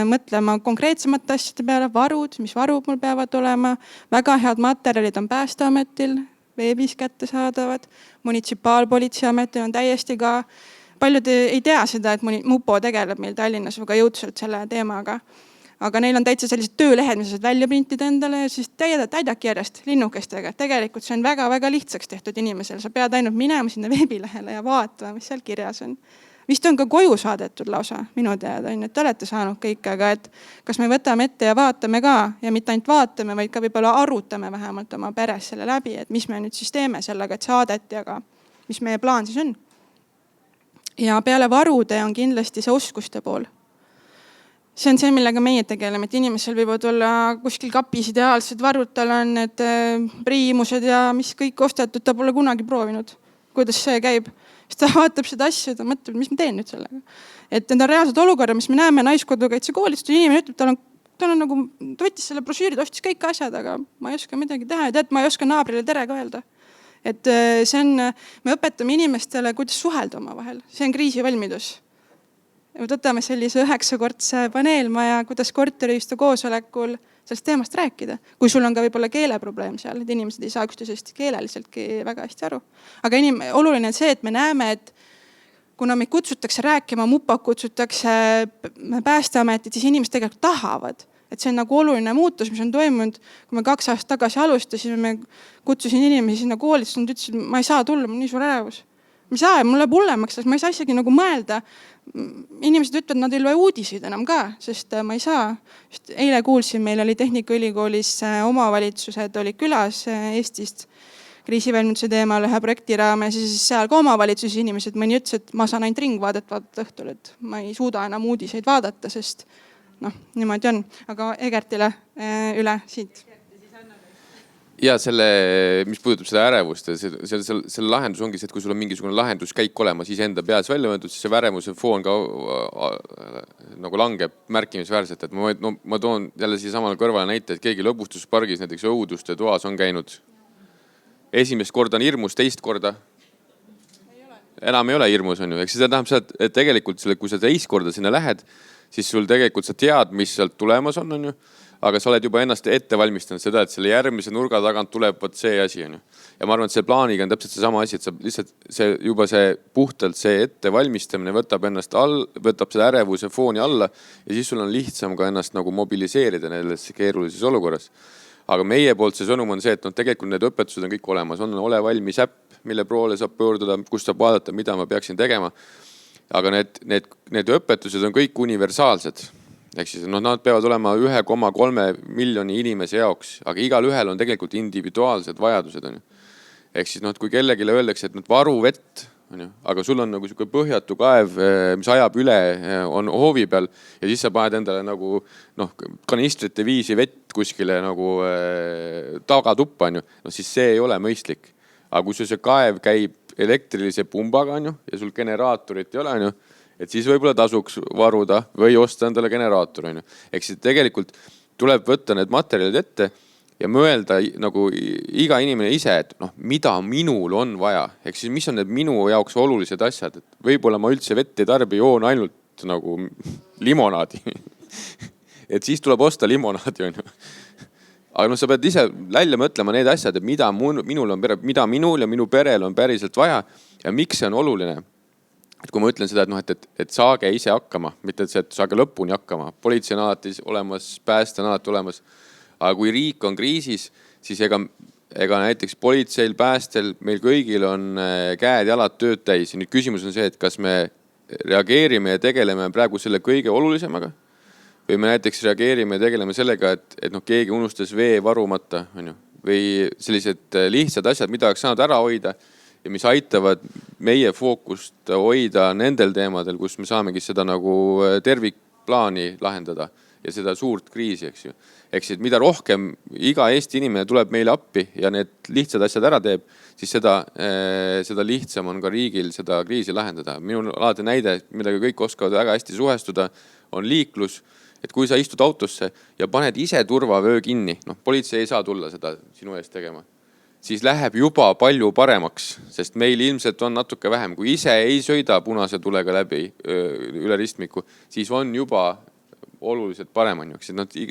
mõtlema konkreetsemate asjade peale, varud, mis varud mul peavad olema. Väga head materjalid on Päästeametil, veebis kättesaadavad, munitsipaalpolitseiametil on täiesti ka. Paljud ei tea seda, et Mupo tegeleb meil Tallinnas väga jõudsalt selle teemaga. Aga neil on täitsa sellised töölehed, mis saad välja printida endale ja siis täidaki järjest linnukestega. Tegelikult see on väga-väga lihtsaks tehtud inimesel. Sa pead ainult minema sinna veebilehele ja vaatama, mis seal kirjas on. Vist on ka koju saadetud lausa, minu teada on, et te olete saanud kõik, aga et kas me võtame ette ja vaatame ka ja mitte ainult vaatame, vaid ka võib-olla arutame vähemalt oma peres selle läbi, et mis me nüüd siis teeme sellega, et saadeti, aga mis meie plaan siis on. Ja peale varude on kindlasti see oskuste pool. See on see, millega meie tegeleme, et inimesel võivad olla kuskil kapis ideaalsed varud, tal on need priimused ja mis kõik ostetud, ta pole kunagi proovinud, kuidas see käib. Siis ta vaatab seda asja ja ta mõtleb, mis ma teen nüüd sellega. Et need on reaalsed olukorrad, mis me näeme naiskodukaitsekoolitust, inimene ütleb, ta võttis selle brošüürid, ostis kõik asjad, aga ma ei oska midagi teha ja ma ei oska naabrile tere ka öelda. Et see on, me õpetame inimestele, kuidas suhelda oma vahel. See on kriisivalmidus. Võtame sellise 9-kordse paneelmaja, kuidas korteriühistu koosolekul sellest teemast rääkida. Kui sul on ka võib-olla keeleprobleem seal, et inimesed ei saa üksteisest keeleliseltki väga hästi aru. Aga oluline on see, et me näeme, et kuna meid kutsutakse rääkima, Mupak kutsutakse Päästeametit, siis inimesed tegelikult tahavad. Et see on nagu oluline muutus, mis on toimunud. Kui me 2 aastat tagasi alustasime, me kutsusin inimesi sinna koolitusse, nad ütlesid, ma ei saa tulla, mul nii suur ärevus. Ma ei saa, mul läheb hullemaks, ma ei saa isegi nagu mõelda. Inimesed ütlevad, nad ei loe uudiseid enam ka, sest ma ei saa. Just eile kuulsin, meil oli Tehnikaülikoolis omavalitsused olid külas Eestist kriisivalmiduse teemal ühe projekti raames ja siis seal ka omavalitsuses inimesed mõni ütles, et ma saan ainult ringvaadet vaadata õhtul, et ma ei suuda enam uudiseid vaadata, sest niimoodi on. Aga Egertile üle siit. Ja mis puudutab seda ärevust, selle lahendus ongi see, et kui sul on mingisugune lahenduskäik olemas iseenda peas välja mõeldud, siis see ärevuse foon ka nagu langeb märkimisväärselt. Et ma toon jälle siia samale kõrvale näite, et keegi lõbustuspargis näiteks õuduste toas on käinud. Esimest korda on hirmus, teist korda enam ei ole hirmus. On ju. Eks seda tähendab seda, et tegelikult kui sa teist korda sinna lähed, siis sul tegelikult sa tead, mis sealt tulemas on ju. Aga sa oled juba ennast ette valmistanud seda, et selle järgmise nurga tagant tuleb see asi. On ju. Ja ma arvan, et see plaaniga on täpselt see sama asi, et sa lihtsalt juba see puhtalt see ette valmistamine võtab seda ärevuse fooni alla ja siis sul on lihtsam ka ennast nagu mobiliseerida selles keerulises olukorras. Aga meie poolt see sõnum on see, et tegelikult need õpetused on kõik olemas. On ole valmis äpp, mille poole saab pöörduda, kus saab vaadata, mida ma peaksin tegema. Aga need õpetused on kõik universaalsed. Ehk siis, nad peavad olema 1,3 miljoni inimese jaoks, aga igal ühel on tegelikult individuaalsed vajadused. On ju. Ehk siis, kui kellegile öeldakse, et varu vett, on ju, aga sul on nagu põhjatu kaev, mis ajab üle, on hoovi peal ja siis sa paned endale nagu kanistrite viisi vett kuskile nagu tagatuppa, on ju, siis see ei ole mõistlik. Aga kui see kaev käib elektrilise pumbaga, on ju, ja sul generaatorit ei ole, on ju, et siis võib-olla tasuks varuda või osta endale generaator. Ehk siis tegelikult tuleb võtta need materjalid ette ja mõelda nagu iga inimene ise, et mida minul on vaja. Ehk siis mis on need minu jaoks olulised asjad. Et võib-olla ma üldse vett ei tarbi, joon ainult nagu limonaadi. Et siis tuleb osta limonaadi. On ju. Aga sa pead ise välja mõtlema need asjad, et mida minul ja minu perel on päriselt vaja ja miks see on oluline. Et kui ma ütlen seda, et saage ise hakkama, mitte et saage lõpuni hakkama. Politsei on alati olemas, pääste on alati olemas. Aga kui riik on kriisis, siis ega näiteks politseil, päästel, meil kõigil on käed, jalad tööd täis. Nüüd küsimus on see, et kas me reageerime ja tegeleme praegu selle kõige olulisemaga või me näiteks reageerime ja tegeleme sellega, et noh, keegi unustas vee varumata, on ju, või sellised lihtsad asjad, mida oleks saanud ära hoida ja mis aitavad meie fookust hoida nendel teemadel, kus me saamegi seda nagu tervikplaani lahendada ja seda suurt kriisi, eks ju. Ehk siis, mida rohkem iga Eesti inimene tuleb meile appi ja need lihtsad asjad ära teeb, siis seda lihtsam on ka riigil seda kriisi lahendada. Minul alati näide, millega kõik oskavad väga hästi suhestuda, on liiklus. Et kui sa istud autosse ja paned ise turvavöö kinni, noh, politsei ei saa tulla seda sinu eest tegema, siis läheb juba palju paremaks, sest meil ilmselt on natuke vähem. Kui ise ei sõida punase tulega läbi üle ristmiku, siis on juba oluliselt parem on ju.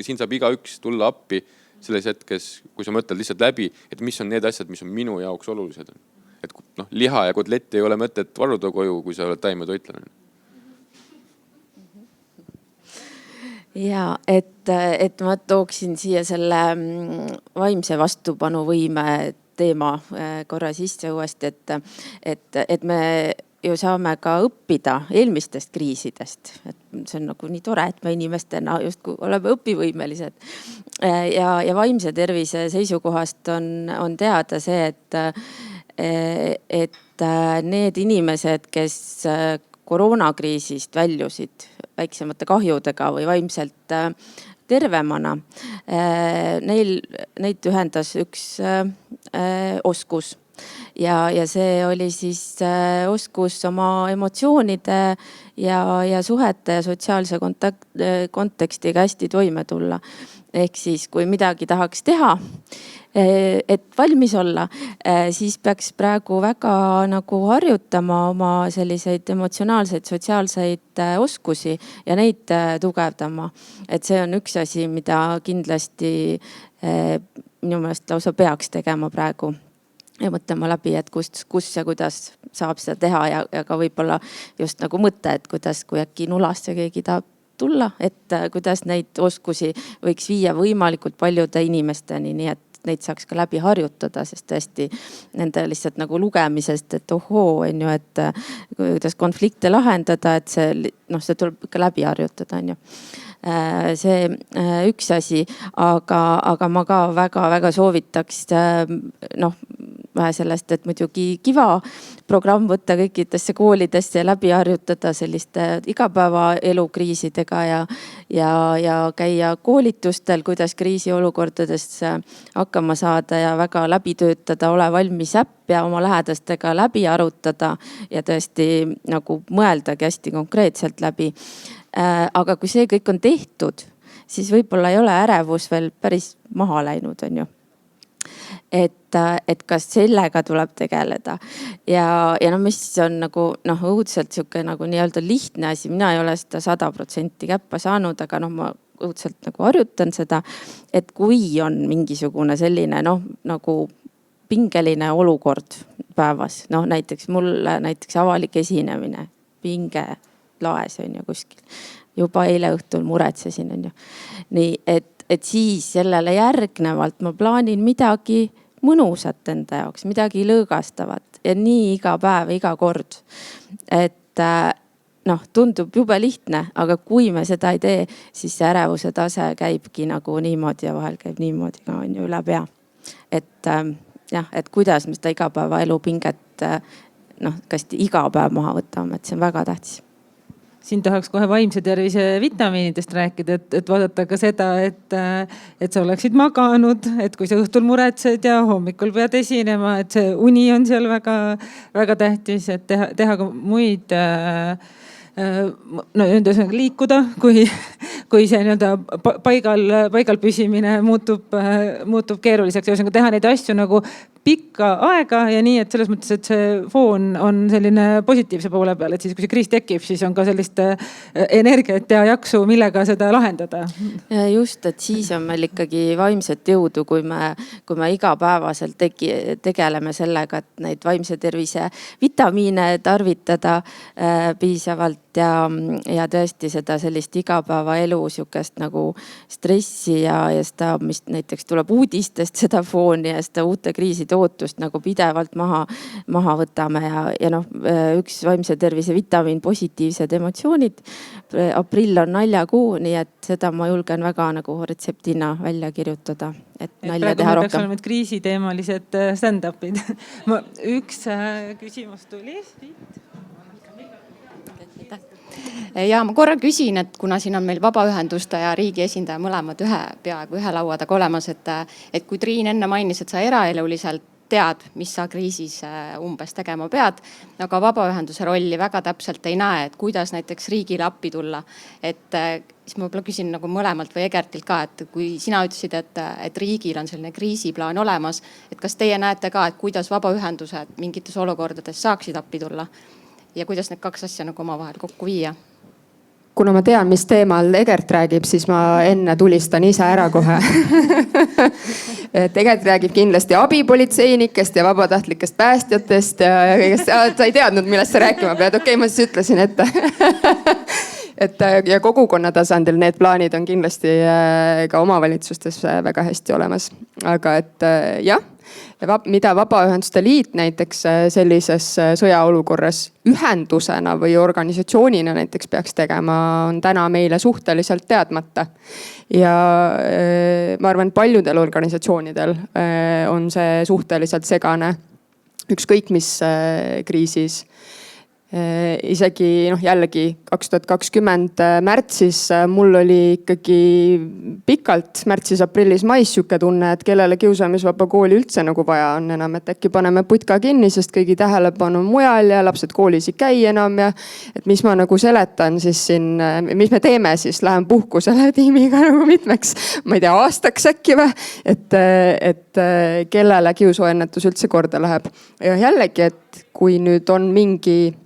Siin saab igaüks tulla appi selles hetkes, kui sa mõtled lihtsalt läbi, et mis on need asjad, mis on minu jaoks olulised. Et noh, liha ja kotletti ei ole mõtet varuda koju, kui sa oled taimetoitlane. Ja, et ma tooksin siia selle vaimse vastupanuvõime teema korra sisse uuesti, et me ju saame ka õppida eelmistest kriisidest. Et see on nagu nii tore, et me inimestena justkui oleme õpivõimelised. Ja vaimse tervise seisukohast on teada see, et need inimesed, kes koroonakriisist väljusid väiksemate kahjudega või vaimselt tervemana, neid ühendas üks oskus. Ja see oli siis oskus oma emotsioonide ja suhete ja sotsiaalse kontekstiga hästi toime tulla. Ehk siis, kui midagi tahaks teha, et valmis olla, siis peaks praegu väga nagu harjutama oma selliseid emotsionaalseid, sotsiaalseid oskusi ja neid tugevdama. Et see on üks asi, mida kindlasti minu meelest lausa peaks tegema praegu. Ja mõtlema läbi, et kus ja kuidas saab seda teha ja ka võib-olla just nagu mõte, et kuidas, kui äkki nulast ja keegi tahab tulla, et kuidas neid oskusi võiks viia võimalikult paljude inimesteni, nii et neid saaks ka läbi harjutada, sest tõesti nende lihtsalt nagu lugemisest, et ohoo, on ju, et kuidas konflikte lahendada, et see tuleb ka läbi harjutada, on ju. See üks asi, aga ma ka väga soovitaks vähe sellest, et muidugi Kiva programm võtta kõikidesse koolidesse ja läbi harjutada selliste igapäevaelu kriisidega ja käia koolitustel, kuidas kriisiolukordades hakkama saada ja väga läbi töötada, ole valmis äpp ja oma lähedastega läbi arutada ja tõesti nagu mõeldagi hästi konkreetselt läbi. Aga kui see kõik on tehtud, siis võib-olla ei ole ärevus veel päris maha läinud, on ju. Et kas sellega tuleb tegeleda ja mis on nagu õudselt siuke nagu nii-öelda lihtne asi. Mina ei ole seda 100% käppa saanud, aga ma õudselt nagu harjutan seda, et kui on mingisugune selline nagu pingeline olukord päevas, näiteks mulle avalik esinemine, pinge laes on ju kuskil. Juba eile õhtul muretsesin, on ju. Nii, et siis sellele järgnevalt ma plaanin midagi mõnusat enda jaoks, midagi lõõgastavat ja nii iga päev, iga kord. Et tundub jube lihtne, aga kui me seda ei tee, siis see ärevuse tase käibki nagu niimoodi ja vahel käib niimoodi ka on ju üle pea. Et kuidas me seda igapäevaelu pinget kas iga päev maha võtame, et see on väga tähtis. Siin tahaks kohe vaimse tervise vitamiinidest rääkida, et vaadata ka seda, et sa oleksid maganud, et kui sa õhtul muretsed ja hommikul pead esinema, et see uni on seal väga, väga tähtis, et teha ka muid liikuda, kui see paigal püsimine muutub keeruliseks ja teha neid asju nagu pikka aega ja nii, et selles mõttes, et see foon on selline positiivse poole peal, et siis kui see kriis tekib, siis on ka sellist energiat ja jaksu, millega seda lahendada. Ja just, et siis on meil ikkagi vaimset jõudu, kui me igapäevaselt tegeleme sellega, et neid vaimse tervise vitamiine tarvitada piisavalt ja tõesti seda sellist igapäevaelu sihukest nagu stressi ja seda, mis näiteks tuleb uudistest, seda fooni ja seda uute kriiside ootust nagu pidevalt maha võtame ja noh, üks vaimse tervise vitamiin, positiivsed emotsioonid. Aprill on naljakuu, nii et seda ma julgen väga nagu retseptina välja kirjutada, et nalja teha rohkem. Praegu olema kriisiteemalised stand-up'id. Üks küsimus tuli siit. Ja ma korra küsin, et kuna siin on meil vabaühenduste ja riigi esindaja mõlemad peaaegu ühe laua taga olemas, et kui Triin enne mainis, et sa eraeluliselt tead, mis sa kriisis umbes tegema pead, aga vabaühenduse rolli väga täpselt ei näe, et kuidas näiteks riigile appi tulla. Siis ma võib-olla küsin nagu mõlemalt või Egertilt ka, et kui sina ütlesid, et riigil on selline kriisiplaan olemas, et kas teie näete ka, et kuidas vabaühendused mingites olukordades saaksid appi tulla ja kuidas need kaks asja nagu omavahel kokku viia? Kuna ma tean, mis teemal Egert räägib, siis ma enne tulistan ise ära kohe. Et Egert räägib kindlasti abipolitseinikest ja vabatahtlikest päästjatest ja kõigest. Sa ei teadnud, millest sa rääkima pead. Okei, ma siis ütlesin ette. Ja kogukonna tasandil need plaanid on kindlasti ka omavalitsustes väga hästi olemas. Aga et jah, mida Vabaühenduste Liit näiteks sellises sõjaolukorras ühendusena või organisatsioonina näiteks peaks tegema, on täna meile suhteliselt teadmata. Ja ma arvan, paljudel organisatsioonidel on see suhteliselt segane, ükskõik mis kriisis. Isegi jällegi 2020 märtsis mul oli ikkagi pikalt märtsis, aprillis, mais siuke tunne, et kellele kiusamisvaba kooli üldse nagu vaja on enam, et äkki paneme putka kinni, sest kõigi tähelepanu mujal ja lapsed koolis ei käi enam ja et mis ma nagu seletan siis siin, mis me teeme siis, lähen puhkusele tiimiga nagu mitmeks, ma ei tea, aastaks äkki või, et kellele kiusuennetus üldse korda läheb. Ja jällegi, et kui nüüd on mingi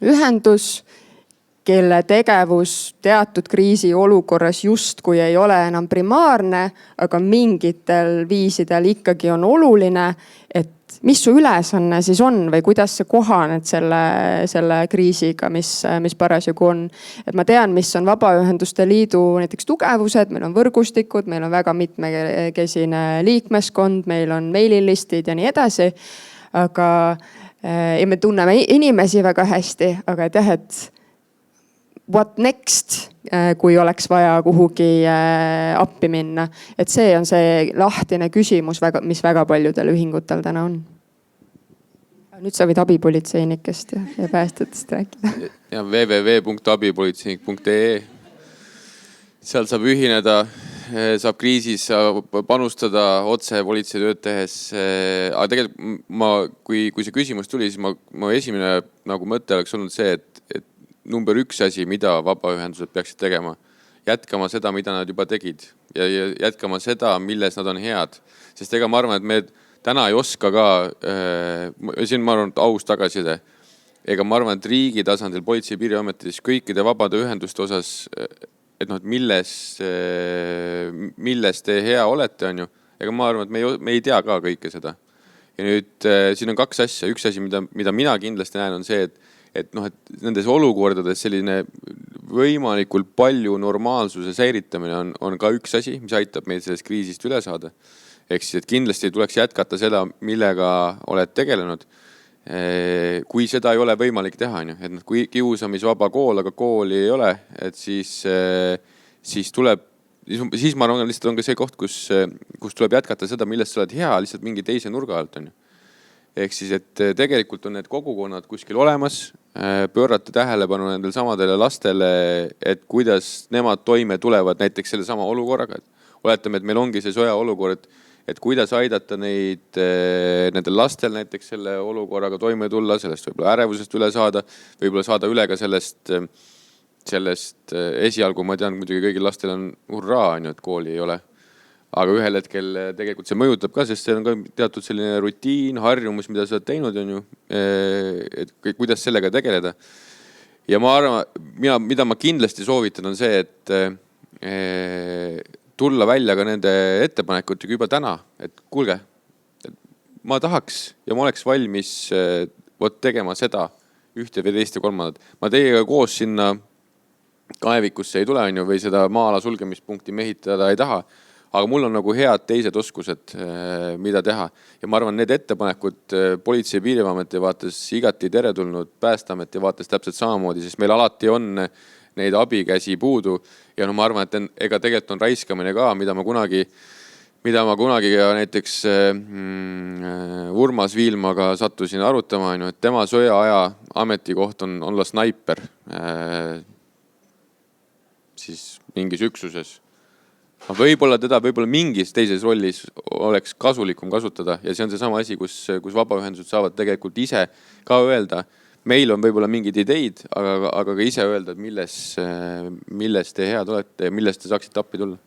ühendus, kelle tegevus teatud kriisiolukorras justkui ei ole enam primaarne, aga mingitel viisidel ikkagi on oluline, et mis su ülesanne siis on või kuidas sa kohaned selle kriisiga, mis parasjagu on. Et ma tean, mis on Vabaühenduste Liidu näiteks tugevused, meil on võrgustikud, meil on väga mitmekesine liikmeskond, meil on meililistid ja nii edasi. Aga ja me tunneme inimesi väga hästi, aga et jah, et what next, kui oleks vaja kuhugi appi minna. Et see on see lahtine küsimus, mis väga paljudel ühingutel täna on. Nüüd sa võid abipolitseinikest ja päästjatest rääkida. Ja www.abipolitseinik.ee. Seal saab ühineda, saab kriisis panustada otse politseitööd tehes. Aga tegelikult kui see küsimus tuli, siis ma esimene nagu mõte oleks olnud see, et number üks asi, mida vabaühendused peaksid tegema, jätkama seda, mida nad juba tegid ja jätkama seda, milles nad on head. Sest ega ma arvan, et me täna ei oska ka, siin ma arvan, aus tagasiside. Ega ma arvan, et riigi tasandil Politsei- ja Piirivalveametis kõikide vabade ühenduste osas, et milles te hea olete, on ju. Ega ma arvan, et me ei tea ka kõike seda. Ja nüüd siin on kaks asja. Üks asi, mida mina kindlasti näen, on see, et nendes olukordades selline võimalikult palju normaalsuse säilitamine on ka üks asi, mis aitab meid sellest kriisist üle saada. Ehk siis, et kindlasti tuleks jätkata seda, millega oled tegelenud. Kui seda ei ole võimalik teha, et kui kiusamisvaba kool, aga kooli ei ole, et siis ma arvan, lihtsalt on ka see koht, kus tuleb jätkata seda, millest sa oled hea, lihtsalt mingi teise nurga alt on. Ehk siis, et tegelikult on need kogukonnad kuskil olemas, pöörata tähelepanu nendel samadele lastele, et kuidas nemad toime tulevad näiteks selle sama olukorraga. Oletame, et meil ongi see sõja olukord, et kuidas aidata nendel lastel näiteks selle olukorraga toime tulla, sellest võib-olla ärevusest üle saada, võib-olla saada üle ka sellest esialgu, ma tean, muidugi kõigil lastel on hurraa, et kooli ei ole. Aga ühel hetkel tegelikult see mõjutab ka, sest see on ka teatud selline rutiin, harjumus, mida sa oled teinud, on ju, et kuidas sellega tegeleda. Ja ma arvan, mida ma kindlasti soovitan, on see, et tulla välja ka nende ettepanekutega juba täna, et kuulge, ma tahaks ja ma oleks valmis tegema seda ühte või teist ja kolmandat. Ma teiega koos sinna kaevikusse ei tule, on ju, või seda maa-ala sulgemispunkti mehitada ei taha. Aga mul on nagu head teised oskused, mida teha. Ja ma arvan, need ettepanekud Politsei- ja Piirivalveameti vaates igati teretulnud, Päästeameti vaates täpselt samamoodi, sest meil alati on neid abikäsi puudu. Ja no ma arvan, et ega tegelikult on raiskamine ka, mida ma kunagi ka näiteks Urmas Viilmaga sattusin arutama, et tema sõjaaja ametikoht on olla snaiper siis mingis üksuses. Võib-olla mingis teises rollis oleks kasulikum kasutada ja see on seesama asi, kus vabaühendused saavad tegelikult ise ka öelda. Meil on võib-olla mingid ideid, aga ka ise öelda, et milles te head olete ja milles te saaksite appi tulla.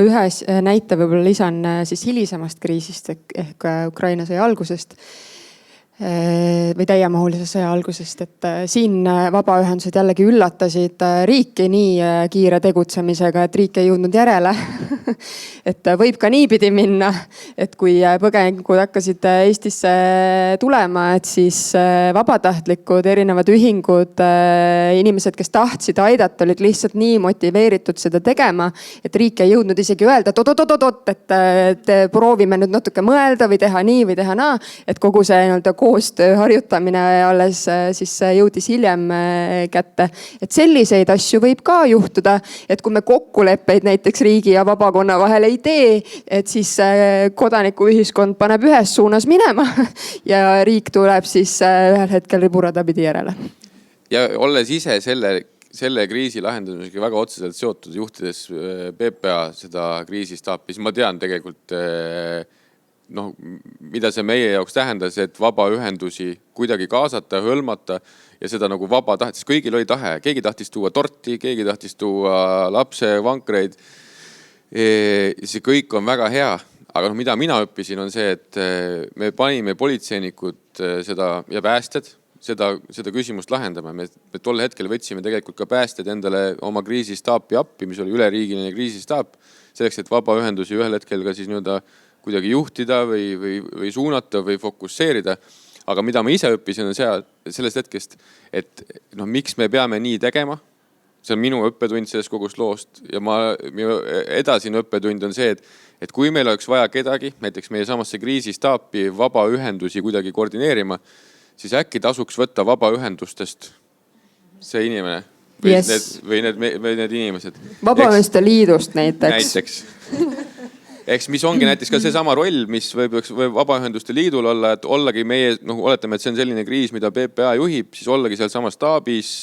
Ühe näite võib-olla lisan siis hilisemast kriisist ehk Ukraina sõja algusest või täiemahulise sõja algusest, et siin vabaühendused jällegi üllatasid riiki nii kiire tegutsemisega, et riik ei jõudnud järele. Et võib ka niipidi minna, et kui põgenikud hakkasid Eestisse tulema, et siis vabatahtlikud, erinevad ühingud, inimesed, kes tahtsid aidata, olid lihtsalt nii motiveeritud seda tegema, et riik ei jõudnud isegi öelda, et proovime nüüd natuke mõelda või teha nii või teha naa, et kogu see koostöö harjutamine alles siis jõudis hiljem kätte. Et selliseid asju võib ka juhtuda, et kui me kokkuleppeid näiteks riigi ja vabakonna vahel ei tee, et siis kodanikuühiskond paneb ühes suunas minema ja riik tuleb siis ühel hetkel riburada pidi järele. Ja olles ise selle kriisi lahendamisega väga otseselt seotud, juhtides PPA seda kriisistaapi, siis ma tean tegelikult mida see meie jaoks tähendas, et vabaühendusi kuidagi kaasata, hõlmata ja seda nagu vaba tahet, sest kõigil oli tahe. Keegi tahtis tuua torti, keegi tahtis tuua lapsevankreid. See kõik on väga hea, aga mida mina õppisin on see, et me panime politseinikud ja päästjad seda küsimust lahendama. Me tol hetkel võtsime tegelikult ka päästjad endale oma kriisistaapi appi, mis oli üleriigiline kriisistaap, selleks, et vabaühendusi ühel hetkel ka siis kuidagi juhtida või suunata või fokusseerida. Aga mida ma ise õppisin on sellest hetkest, et miks me peame nii tegema. See on minu õppetund sellest kogust loost ja minu edasine õppetund on see, et kui meil oleks vaja kedagi, näiteks meie samasse kriisistaapi vabaühendusi kuidagi koordineerima, siis äkki tasuks võtta vabaühendustest see inimene või need inimesed. Vabaühenduste liidust näiteks. Eks mis ongi näiteks ka seesama roll, mis võib Vabaühenduste Liidul olla, et ollagi meie, oletame, et see on selline kriis, mida PPA juhib, siis ollagi seal samas staabis,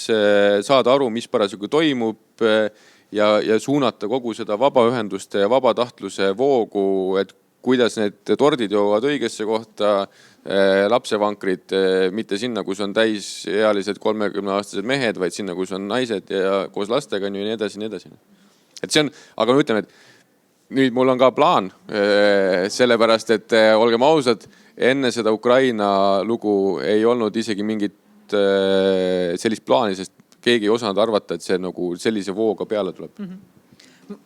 saada aru, mis parasjagu toimub ja suunata kogu seda vabaühenduste ja vabatahtluse voogu, et kuidas need tordid jõuavad õigesse kohta, lapsevankrid, mitte sinna, kus on täisealised 30-aastased mehed, vaid sinna, kus on naised ja koos lastega ja nii edasi. Et see on, aga ma ütlen, et nüüd mul on ka plaan, sellepärast, et olgem ausad, enne seda Ukraina lugu ei olnud isegi mingit sellist plaani, sest keegi ei osanud arvata, et see sellise vooga peale tuleb.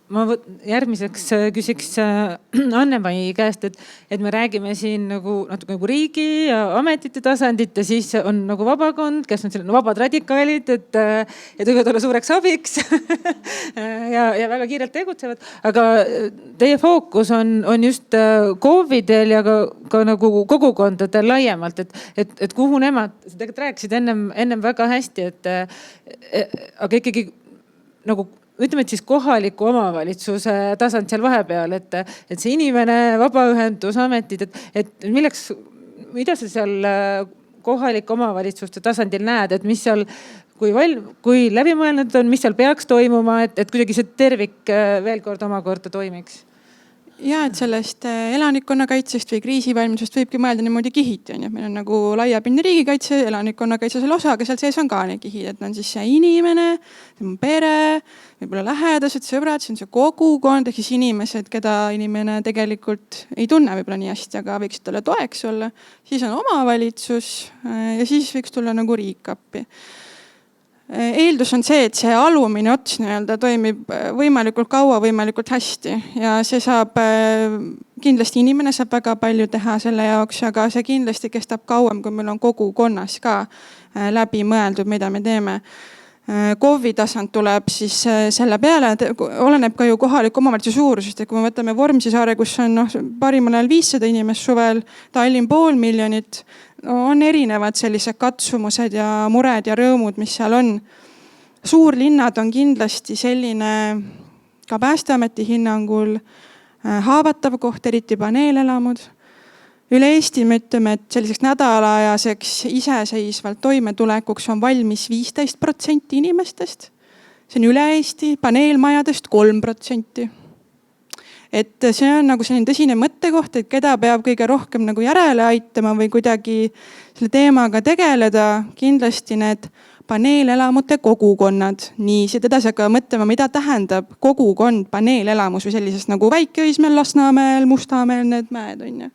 Ma järgmiseks küsiks Anne-Mai käest, et me räägime siin natuke riigi ja ametite tasandit ja siis on vabakond, kes on selline vabad radikaalid, et võivad olla suureks abiks ja väga kiirelt tegutsevad. Aga teie fookus on just KOV-idel ja ka kogukondadel laiemalt, et kuhu nemad, sa tegelikult rääkisid ennem väga hästi, aga ikkagi ütleme, et siis kohaliku omavalitsuse tasand seal vahepeal, et see inimene, vabaühendus, ametid, et mida sa seal kohalike omavalitsuste tasandil näed, et mis seal, kui läbimõelnud on, mis seal peaks toimuma, et kuidagi see tervik veel kord omakorda toimiks? Ja, et sellest elanikkonnakaitsest või kriisivalmisust võibki mõelda niimoodi kihiti. Meil on laiapindne riigikaitse, elanikkonnakaitse selle osa, aga seal sees on ka need kihid, et on siis see inimene, tema pere, võib-olla lähedased, sõbrad, see on see kogukond, ehk siis inimesed, keda inimene tegelikult ei tunne võib-olla nii hästi, aga võiksid talle toeks olla. Siis on omavalitsus ja siis võiks tulla riik appi. eeldus on see, et see alumine ots nii-öelda toimib võimalikult kaua, võimalikult hästi ja see saab, kindlasti inimene saab väga palju teha selle jaoks, aga see kindlasti kestab kauem, kui meil on kogukonnas ka läbi mõeldud, mida me teeme. KOV-i tasand tuleb siis selle peale, oleneb ka ju kohaliku omavalitsuse suurusest, et kui me võtame Vormsisaare, kus on parimal ajal 500 inimest suvel, Tallinn 500 000, on erinevad sellised katsumused ja mured ja rõõmud, mis seal on. Suurlinnad on kindlasti selline ka Päästeameti hinnangul haavatav koht, eriti paneelelamud. Üle Eesti me ütleme, et selliseks nädalaajaseks iseseisvalt toimetulekuks on valmis 15% inimestest. See on üle Eesti, paneelmajadest 3%. Et see on nagu selline tõsine mõttekoht, et keda peab kõige rohkem nagu järele aitama või kuidagi selle teemaga tegeleda. Kindlasti need paneelelamute kogukonnad. Nii, siit edasi hakkame mõtlema, mida tähendab kogukond, paneelelamus või sellisest nagu Väike-Õismäel, Lasnamäel, Mustamäel, need mäed on ju.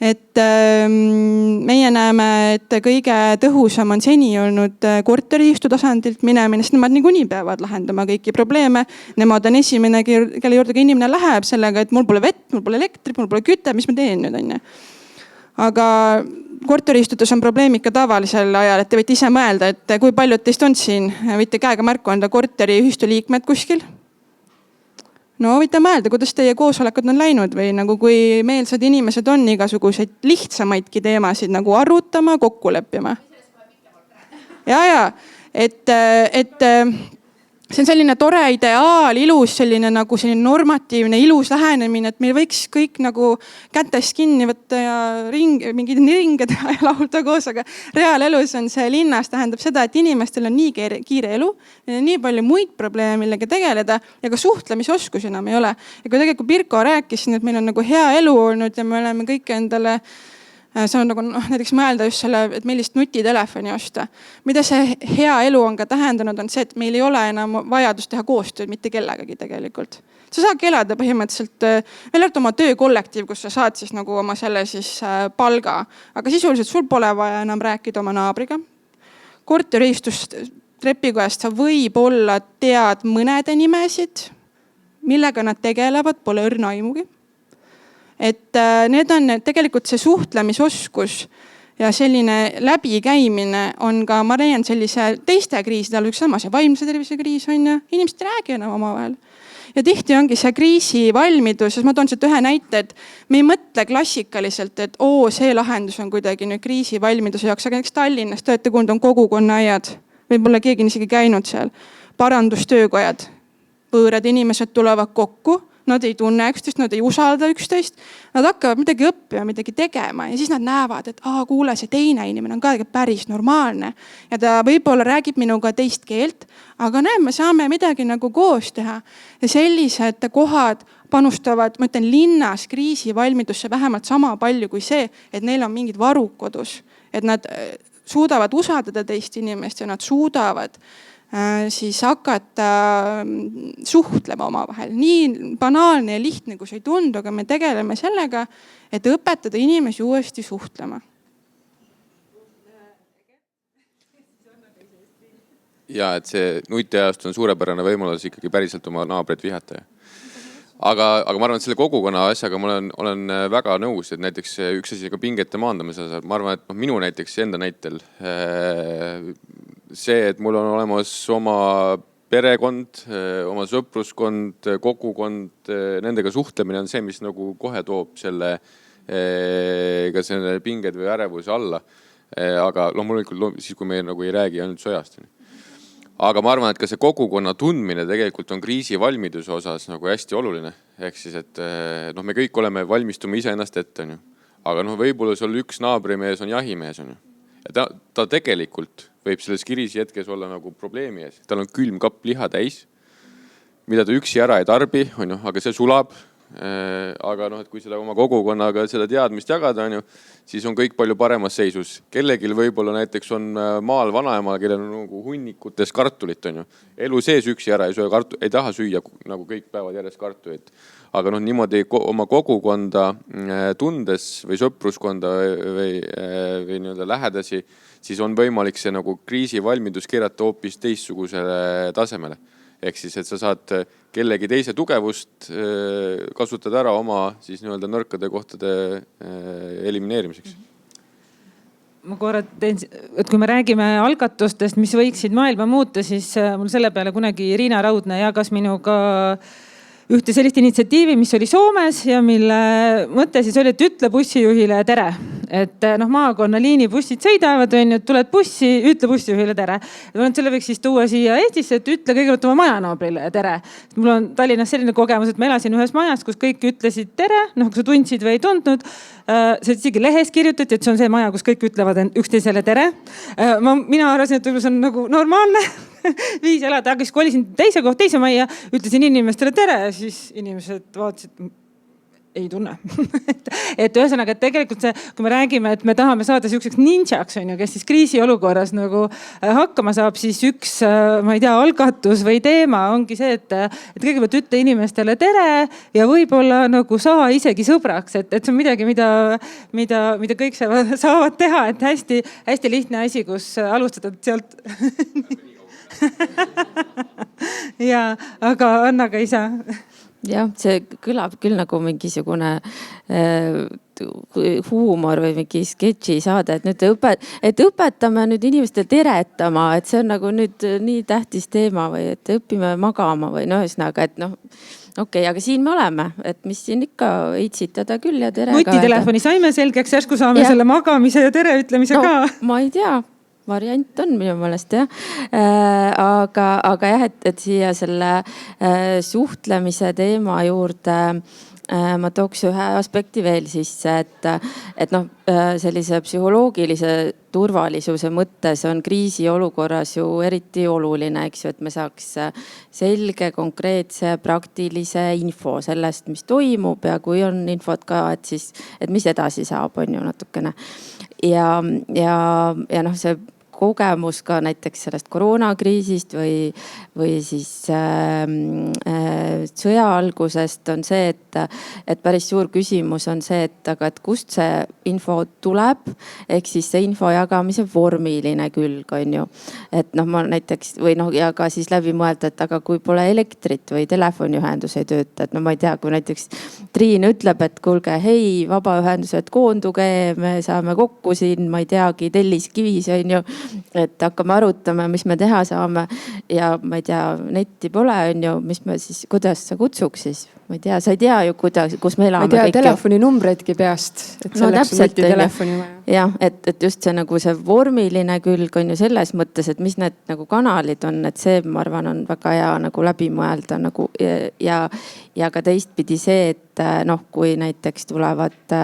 Et meie näeme, et kõige tõhusam on seni olnud korteriühistu tasandilt minemine, sest nemad niikuinii peavad lahendama kõiki probleeme. Nemad on esimene, kelle juurde ka inimene läheb sellega, et mul pole vett, mul pole elektrit, mul pole küte, mis ma teen nüüd on ju. Aga korteriühistutes on probleemid ka tavalisel ajal, et te võite ise mõelda, et kui paljud teist on siin, võite käega märku anda korteriühistu liikmed kuskil. No võite mõelda, kuidas teie koosolekud on läinud või nagu kui meelsad inimesed on igasuguseid lihtsamaidki teemasid nagu arutama, kokku leppima. Ja, et see on selline tore ideaal, ilus, selline nagu selline normatiivne, ilus lähenemine, et meil võiks kõik nagu kätest kinni võtta ja mingid ringe teha ja laulda koos, aga reaalelus on see linnas tähendab seda, et inimestel on nii kiire elu, nii palju muid probleeme, millega tegeleda ja ka suhtlemisoskusi enam ei ole. Ja kui tegelikult Pirko rääkis, et meil on nagu hea elu olnud ja me oleme kõik endale see on nagu näiteks mõelda just selle, et millist nutitelefoni osta. Mida see hea elu on ka tähendanud, on see, et meil ei ole enam vajadust teha koostööd mitte kellegagi tegelikult. Sa saadki elada põhimõtteliselt, veel oma töökollektiiv, kus sa saad siis nagu oma selle siis palga. Aga sisuliselt sul pole vaja enam rääkida oma naabriga. Korteriühistust trepikojast sa võib-olla tead mõnede nimesid, millega nad tegelevad, pole õrna aimugi. Et need on tegelikult see suhtlemisoskus ja selline läbikäimine on ka, ma leian sellise teiste kriiside all, üks sama see vaimse tervise kriis on ja inimesed ei räägi enam omavahel. Ja tihti ongi see kriisivalmidus, sest ma toon siit ühe näite, et me ei mõtle klassikaliselt, et see lahendus on kuidagi nüüd kriisivalmiduse jaoks, aga näiteks Tallinnas tööte kuulnud on kogukonnaaiad, võib-olla keegi on isegi käinud seal, parandustöökojad, võõrad inimesed tulevad kokku. Nad ei tunne üksteist, nad ei usalda üksteist. Nad hakkavad midagi õppima, midagi tegema ja siis nad näevad, et kuule, see teine inimene on ka päris normaalne. Ja ta võib-olla räägib minuga teist keelt, aga me saame midagi nagu koos teha. Ja sellised kohad panustavad, ma ütlen, linnas kriisivalmidusse vähemalt sama palju kui see, et neil on mingid varud kodus. Et nad suudavad usaldada teist inimest ja nad suudavad siis hakata suhtlema omavahel. Nii banaalne ja lihtne, kui see ei tundu, aga me tegeleme sellega, et õpetada inimesi uuesti suhtlema. Ja, et see nutiajast on suurepärane võimalus ikkagi päriselt oma naabreid vihata. Aga ma arvan, et selle kogukonna asjaga ma olen väga nõus, et näiteks üks asi ka pingete maandamise. Ma arvan, et minu näiteks enda näitel see, et mul on olemas oma perekond, oma sõpruskond, kogukond, nendega suhtlemine on see, mis nagu kohe toob selle pinged või ärevuse alla. Aga loomulikult siis, kui me nagu ei räägi ainult sojast. Aga ma arvan, et ka see kogukonna tundmine tegelikult on kriisivalmiduse osas nagu hästi oluline. Ehk siis, et me kõik oleme valmistume iseennast ette. Aga võib-olla sul üks naabrimees on jahimees. Ja ta tegelikult võib selles kriisi hetkes olla nagu probleemi ees. Tal on külmkapp liha täis, mida ta üksi ära ei tarbi, aga see sulab. aga noh, et kui seda oma kogukonnaga seda teadmist jagada, on ju, siis on kõik palju paremas seisus. Kellegil võib-olla näiteks on maal vanaemal, kellel on nagu hunnikutes kartulit, on ju. Elu sees üksi ära ei taha süüa nagu kõik päevad järjest kartulit. Aga noh, niimoodi oma kogukonda tundes või sõpruskonda või nii-öelda lähedasi, siis on võimalik see nagu kriisivalmidus keerata hoopis teistsugusele tasemele. Ehk siis, et sa saad kellegi teise tugevust kasutada ära oma siis nii-öelda nõrkade kohtade elimineerimiseks. Ma korra teen, et kui me räägime algatustest, mis võiksid maailma muuta, siis mul selle peale kunagi Riina Raudne jagas minuga ühte sellist initsiatiivi, mis oli Soomes ja mille mõte siis oli, et ütle bussijuhile tere. Et noh, maakonna liinibussid sõidavad, on ju, et tuled bussi, ütle bussijuhile tere. Selle võiks siis tuua siia Eestisse, et ütle kõigepealt oma majanaabrile tere. Mul on Tallinnas selline kogemus, et ma elasin ühes majas, kus kõik ütlesid tere, noh, kui sa tundsid või ei tundnud. See isegi lehes kirjutati, et see on see maja, kus kõik ütlevad üksteisele tere. Mina arvasin, et võib-olla see on nagu normaalne viis elada, aga siis kolisin teise majja, ütlesin inimestele tere ja siis inimesed vaatasid, ei tunne. et ühesõnaga, et tegelikult see, kui me räägime, et me tahame saada siukseks ninjaks, on ju, kes siis kriisiolukorras nagu hakkama saab, siis üks, ma ei tea, algatus või teema ongi see, et kõigepealt ütle inimestele tere ja võib-olla nagu saa isegi sõbraks, et see on midagi, mida kõik saavad teha, et hästi lihtne asi, kus alustada sealt. Ja, aga Anna ka ei saa. Jah, see kõlab küll nagu mingisugune huumor või mingi sketši saade, et nüüd õpetame nüüd inimestel teretama, et see on nagu nüüd nii tähtis teema või et õpime magama või no ühesõnaga, et noh, okei, aga siin me oleme, et mis siin ikka itsitada küll ja tere. Nutitelefoni saime selgeks, järsku saame selle magamise ja tere ütlemise ka. Ma ei tea. Variant on minu meelest jah. Aga jah, et siia selle suhtlemise teema juurde ma tooks ühe aspekti veel sisse, et noh, sellise psühholoogilise turvalisuse mõttes on kriisiolukorras ju eriti oluline, eks ju, et me saaks selge, konkreetse, praktilise info sellest, mis toimub ja kui on infot ka, et siis, et mis edasi saab, on ju natukene. Ja noh, see kogemus ka näiteks sellest koroonakriisist või siis sõja algusest on see, et päris suur küsimus on see, et kust see info tuleb, ehk siis see info jagamise vormiline külg on ju. Et noh, ma näiteks või noh, ja ka siis läbi mõelda, et aga kui pole elektrit või telefoniühendus ei tööta, et no ma ei tea, kui näiteks Triin ütleb, et kuulge, hei, vabaühendused koonduge, me saame kokku siin, ma ei teagi, Telliskivis on ju. Et hakkame arutama, mis me teha saame ja ma ei tea, netti pole on ju, mis me siis, kuidas sa kutsuks siis? Ma ei tea, sa ei tea ju, kus me elame. Ma ei tea telefoninumbreidki peast, et selleks on nutitelefoni vaja. Jah, et just see nagu see vormiline külg on ju selles mõttes, et mis need nagu kanalid on, et see ma arvan on väga hea nagu läbi mõelda nagu ja ka teistpidi see, et noh, kui näiteks tulevad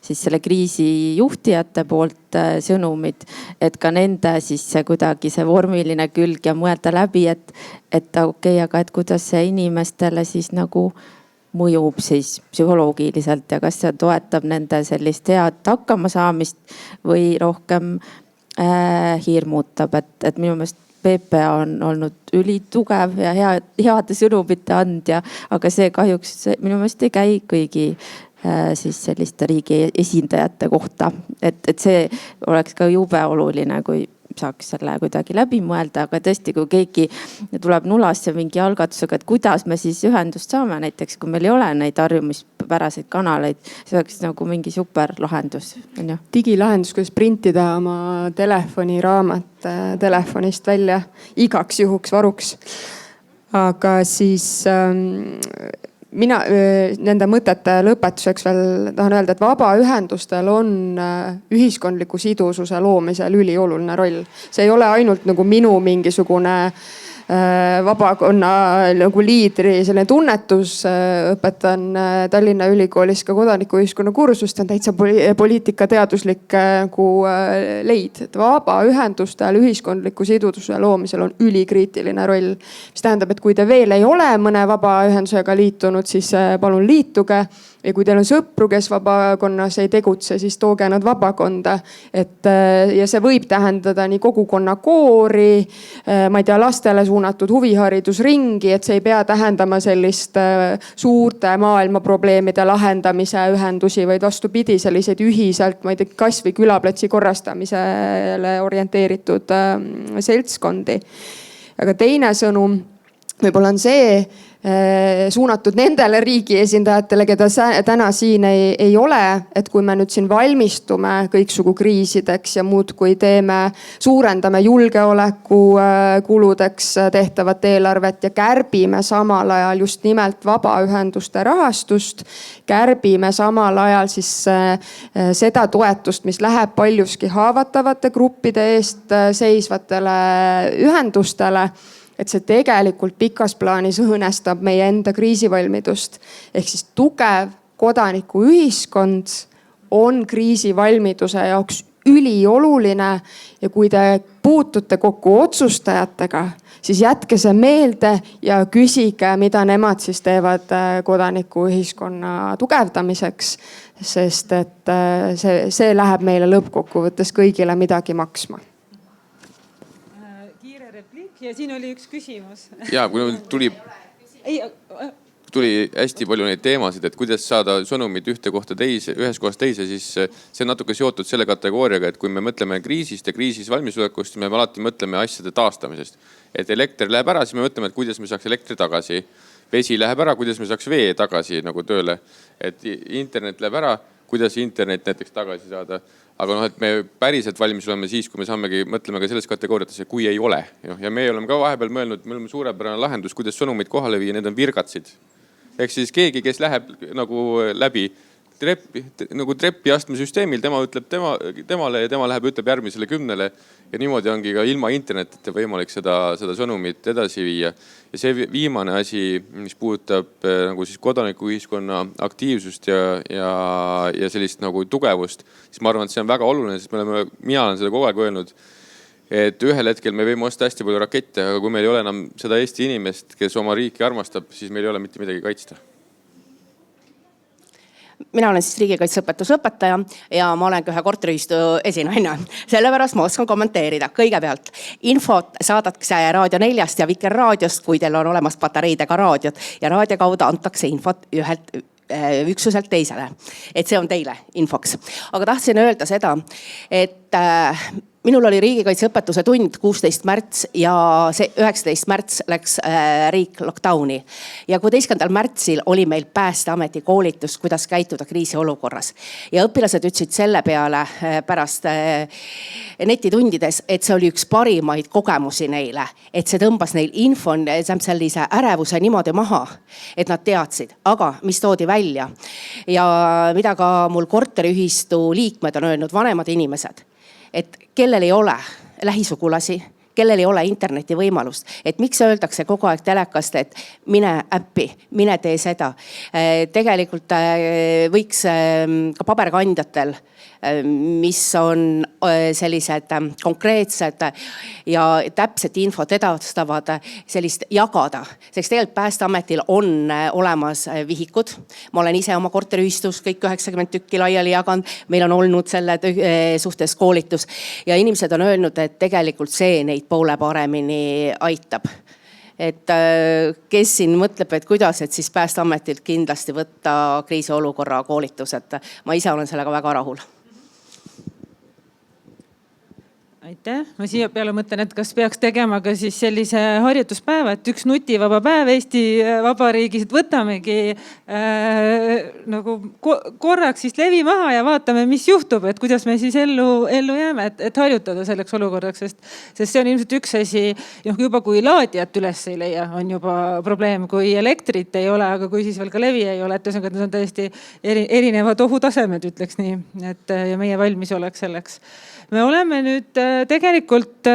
siis selle kriisi juhtijate poolt sõnumid, et ka nende siis see kuidagi see vormiline külg ja mõelda läbi, et okei, aga et kuidas see inimestele siis nagu mõjub siis psühholoogiliselt ja kas see toetab nende sellist head hakkamasaamist või rohkem hirmutab, et minu meelest PPA on olnud ülitugev ja heade sõnumite andja, aga see kahjuks minu meelest ei käi kõigi siis selliste riigi esindajate kohta, et see oleks ka jube oluline, kui saaks selle kuidagi läbi mõelda, aga tõesti, kui keegi tuleb nulasse mingi algatusega, et kuidas me siis ühendust saame, näiteks kui meil ei ole neid harjumispäraseid kanaleid, see oleks nagu mingi super lahendus. Digilahendus, kuidas printida oma telefoniraamat telefonist välja igaks juhuks varuks. Aga siis mina nende mõtete lõpetuseks veel tahan öelda, et vabaühendustel on ühiskondliku sidususe loomisel ülioluline roll. See ei ole ainult nagu minu mingisugune vabakonna nagu liidri selline tunnetus. Õpetan Tallinna Ülikoolis ka kodanikuühiskonna kursust, on täitsa poliitikateaduslik leid, et vabaühendustel ühiskondliku siduduse loomisel on ülikriitiline roll. Mis tähendab, et kui te veel ei ole mõne vabaühendusega liitunud, siis palun liituge. Ja kui teil on sõpru, kes vabakonnas ei tegutse, siis tooge nad vabakonda. Ja see võib tähendada nii kogukonna koori, ma ei tea, lastele suunatud huviharidusringi, et see ei pea tähendama sellist suurte maailma probleemide lahendamise ühendusi, vaid vastupidi, selliseid ühiselt, ma ei tea, kas või külaplatsi korrastamisele orienteeritud seltskondi. Aga teine sõnum võib-olla on see, suunatud nendele riigi esindajatele, keda täna siin ei ole, et kui me nüüd siin valmistume kõiksugu kriisideks ja muudkui suurendame julgeoleku kuludeks tehtavat eelarvet ja kärbime samal ajal just nimelt vabaühenduste rahastust, kärbime samal ajal siis seda toetust, mis läheb paljuski haavatavate gruppide eest seisvatele ühendustele, et see tegelikult pikas plaanis õõnestab meie enda kriisivalmidust. Ehk siis tugev kodanikuühiskond on kriisivalmiduse jaoks ülioluline ja kui te puutute kokku otsustajatega, siis jätke see meelde ja küsige, mida nemad siis teevad kodanikuühiskonna tugevdamiseks, sest et see läheb meile lõppkokkuvõttes kõigile midagi maksma. Ja siin oli üks küsimus. Ja, kui tuli hästi palju neid teemasid, et kuidas saada sõnumid ühest kohast teise, siis see on natuke seotud selle kategooriaga, et kui me mõtleme kriisist ja kriisis valmisolekust, me alati mõtleme asjade taastamisest. Et elekter läheb ära, siis me mõtleme, et kuidas me saaks elektri tagasi. Vesi läheb ära, kuidas me saaks vee tagasi nagu tööle. Et internet läheb ära, kuidas internet näiteks tagasi saada. Aga et me päriselt valmis oleme siis, kui me mõtleme ka selles kategooriatesse, kui ei ole. Ja me oleme ka vahepeal mõelnud, me oleme suurepärane lahendus, kuidas sõnumid kohale viia, need on virgatsid. Ehk siis keegi, kes läheb nagu läbi treppi astmesüsteemil, tema ütleb temale ja tema läheb ütleb järgmisele 10. Ja niimoodi ongi ka ilma internetita võimalik seda sõnumit edasi viia. Ja see viimane asi, mis puudutab nagu siis kodanikuühiskonna aktiivsust ja sellist nagu tugevust, siis ma arvan, et see on väga oluline, sest mina olen seda kogu aeg öelnud, et ühel hetkel me võime osta hästi palju rakette, aga kui meil ei ole enam seda Eesti inimest, kes oma riiki armastab, siis meil ei ole mitte midagi kaitsta. Mina olen siis riigikaitseõpetuse õpetaja ja ma olen ka ühe korteriühistu esinaine. Sellepärast ma oskan kommenteerida. Kõigepealt infot saadakse Raadio 4 ja Vikerraadiost, kui teil on olemas patareidega raadiot ja raadio kaudu antakse infot ühelt üksuselt teisele. Et see on teile infoks. Aga tahtsin öelda seda, et minul oli riigikaitseõpetuse tund 16. märts ja 19. märts läks riik lockdowni. Ja 16. märtsil oli meil Päästeameti koolitus, kuidas käituda kriisiolukorras. Ja õpilased ütlesid selle peale pärast netitundides, et see oli üks parimaid kogemusi neile. Et see tõmbas neil info sellise ärevuse niimoodi maha, et nad teadsid. Aga mis toodi välja ja mida ka mul korteriühistu liikmed on öelnud, vanemad inimesed, et kellel ei ole lähisugulasi, kellel ei ole interneti võimalust, et miks öeldakse kogu aeg telekast, et mine äppi, mine tee seda. Tegelikult võiks ka paberkandjatel, mis on sellised konkreetsed ja täpset infot edastavad, sellist jagada. Seks tegelikult Päästeametil on olemas vihikud. Ma olen ise oma korteriühistus kõik 90 tükki laiali jaganud. Meil on olnud selle suhtes koolitus ja inimesed on öelnud, et tegelikult see neid poole paremini aitab. Et kes siin mõtleb, et kuidas, et siis Päästeametilt kindlasti võtta kriisiolukorra koolitus, et ma ise olen sellega väga rahul. Aitäh. Ma siia peale mõtlen, et kas peaks tegema ka siis sellise harjutuspäeva, et üks nutivaba päev Eesti Vabariigis, et võtamegi nagu korraks siis levi maha ja vaatame, mis juhtub, et kuidas me siis ellu jääme, et harjutada selleks olukorraks, sest see on ilmselt üks asi, juba kui laadijat üles ei leia, on juba probleem, kui elektrit ei ole, aga kui siis veel ka levi ei ole, et need on täiesti erinevad ohutasemed, ütleks nii, et ja meie valmis oleks selleks. me oleme nüüd tegelikult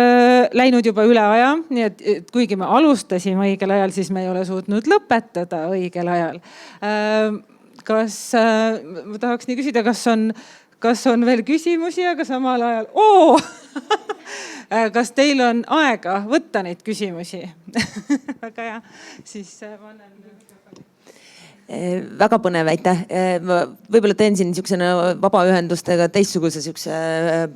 läinud juba üle aja, nii et kuigi me alustasime õigel ajal, siis me ei ole suutnud lõpetada õigel ajal. Kas, ma tahaks nii küsida, kas on veel küsimusi, aga samal ajal, kas teil on aega võtta neid küsimusi? Väga hea, siis ma annan mikrofoni. Väga põnev, aitäh. Võib-olla teen siin niisugusena vabaühendustega teistsuguse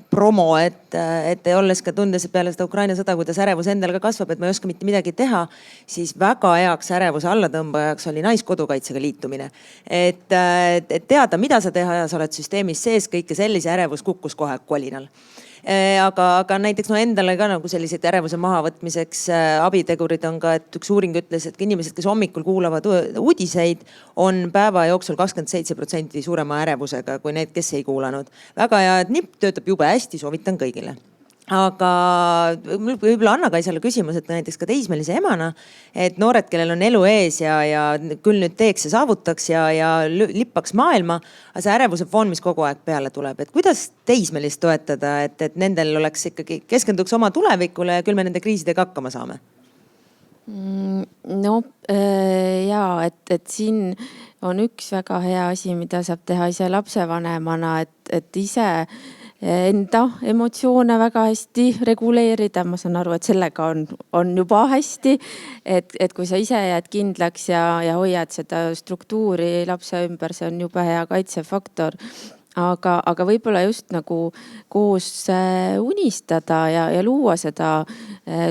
promo, et olles ka tundes peale seda Ukraina sõda, kuidas ärevus endal ka kasvab, et ma ei oska mitte midagi teha, siis väga heaks ärevuse allatõmbajaks oli Naiskodukaitsega liitumine. Et teada, mida sa teha ja sa oled süsteemis sees, kõike sellise ärevus kukkus kohe kolinal. Aga näiteks endale ka nagu sellised ärevuse mahavõtmiseks abitegurid on ka, et üks uuring ütles, et inimesed, kes hommikul kuulavad uudiseid, on päeva jooksul 27% suurema ärevusega kui need, kes ei kuulanud. Väga hea, et nipp töötab jube hästi, soovitan kõigile. Aga võib-olla Anna-Kaisale küsimus, et näiteks ka teismelise emana, et noored, kellel on elu ees ja küll nüüd teeks ja saavutaks ja lippaks maailma, aga see ärevuse foon, mis kogu aeg peale tuleb, et kuidas teismelist toetada, et nendel oleks ikkagi keskenduks oma tulevikule ja küll me nende kriisidega hakkama saame? No jaa, et siin on üks väga hea asi, mida saab teha ise lapsevanemana, et ise enda emotsioone väga hästi reguleerida. Ma saan aru, et sellega on juba hästi, et kui sa ise jääd kindlaks ja hoiad seda struktuuri lapse ümber, see on juba hea kaitsefaktor. Aga võib-olla just nagu koos unistada ja luua seda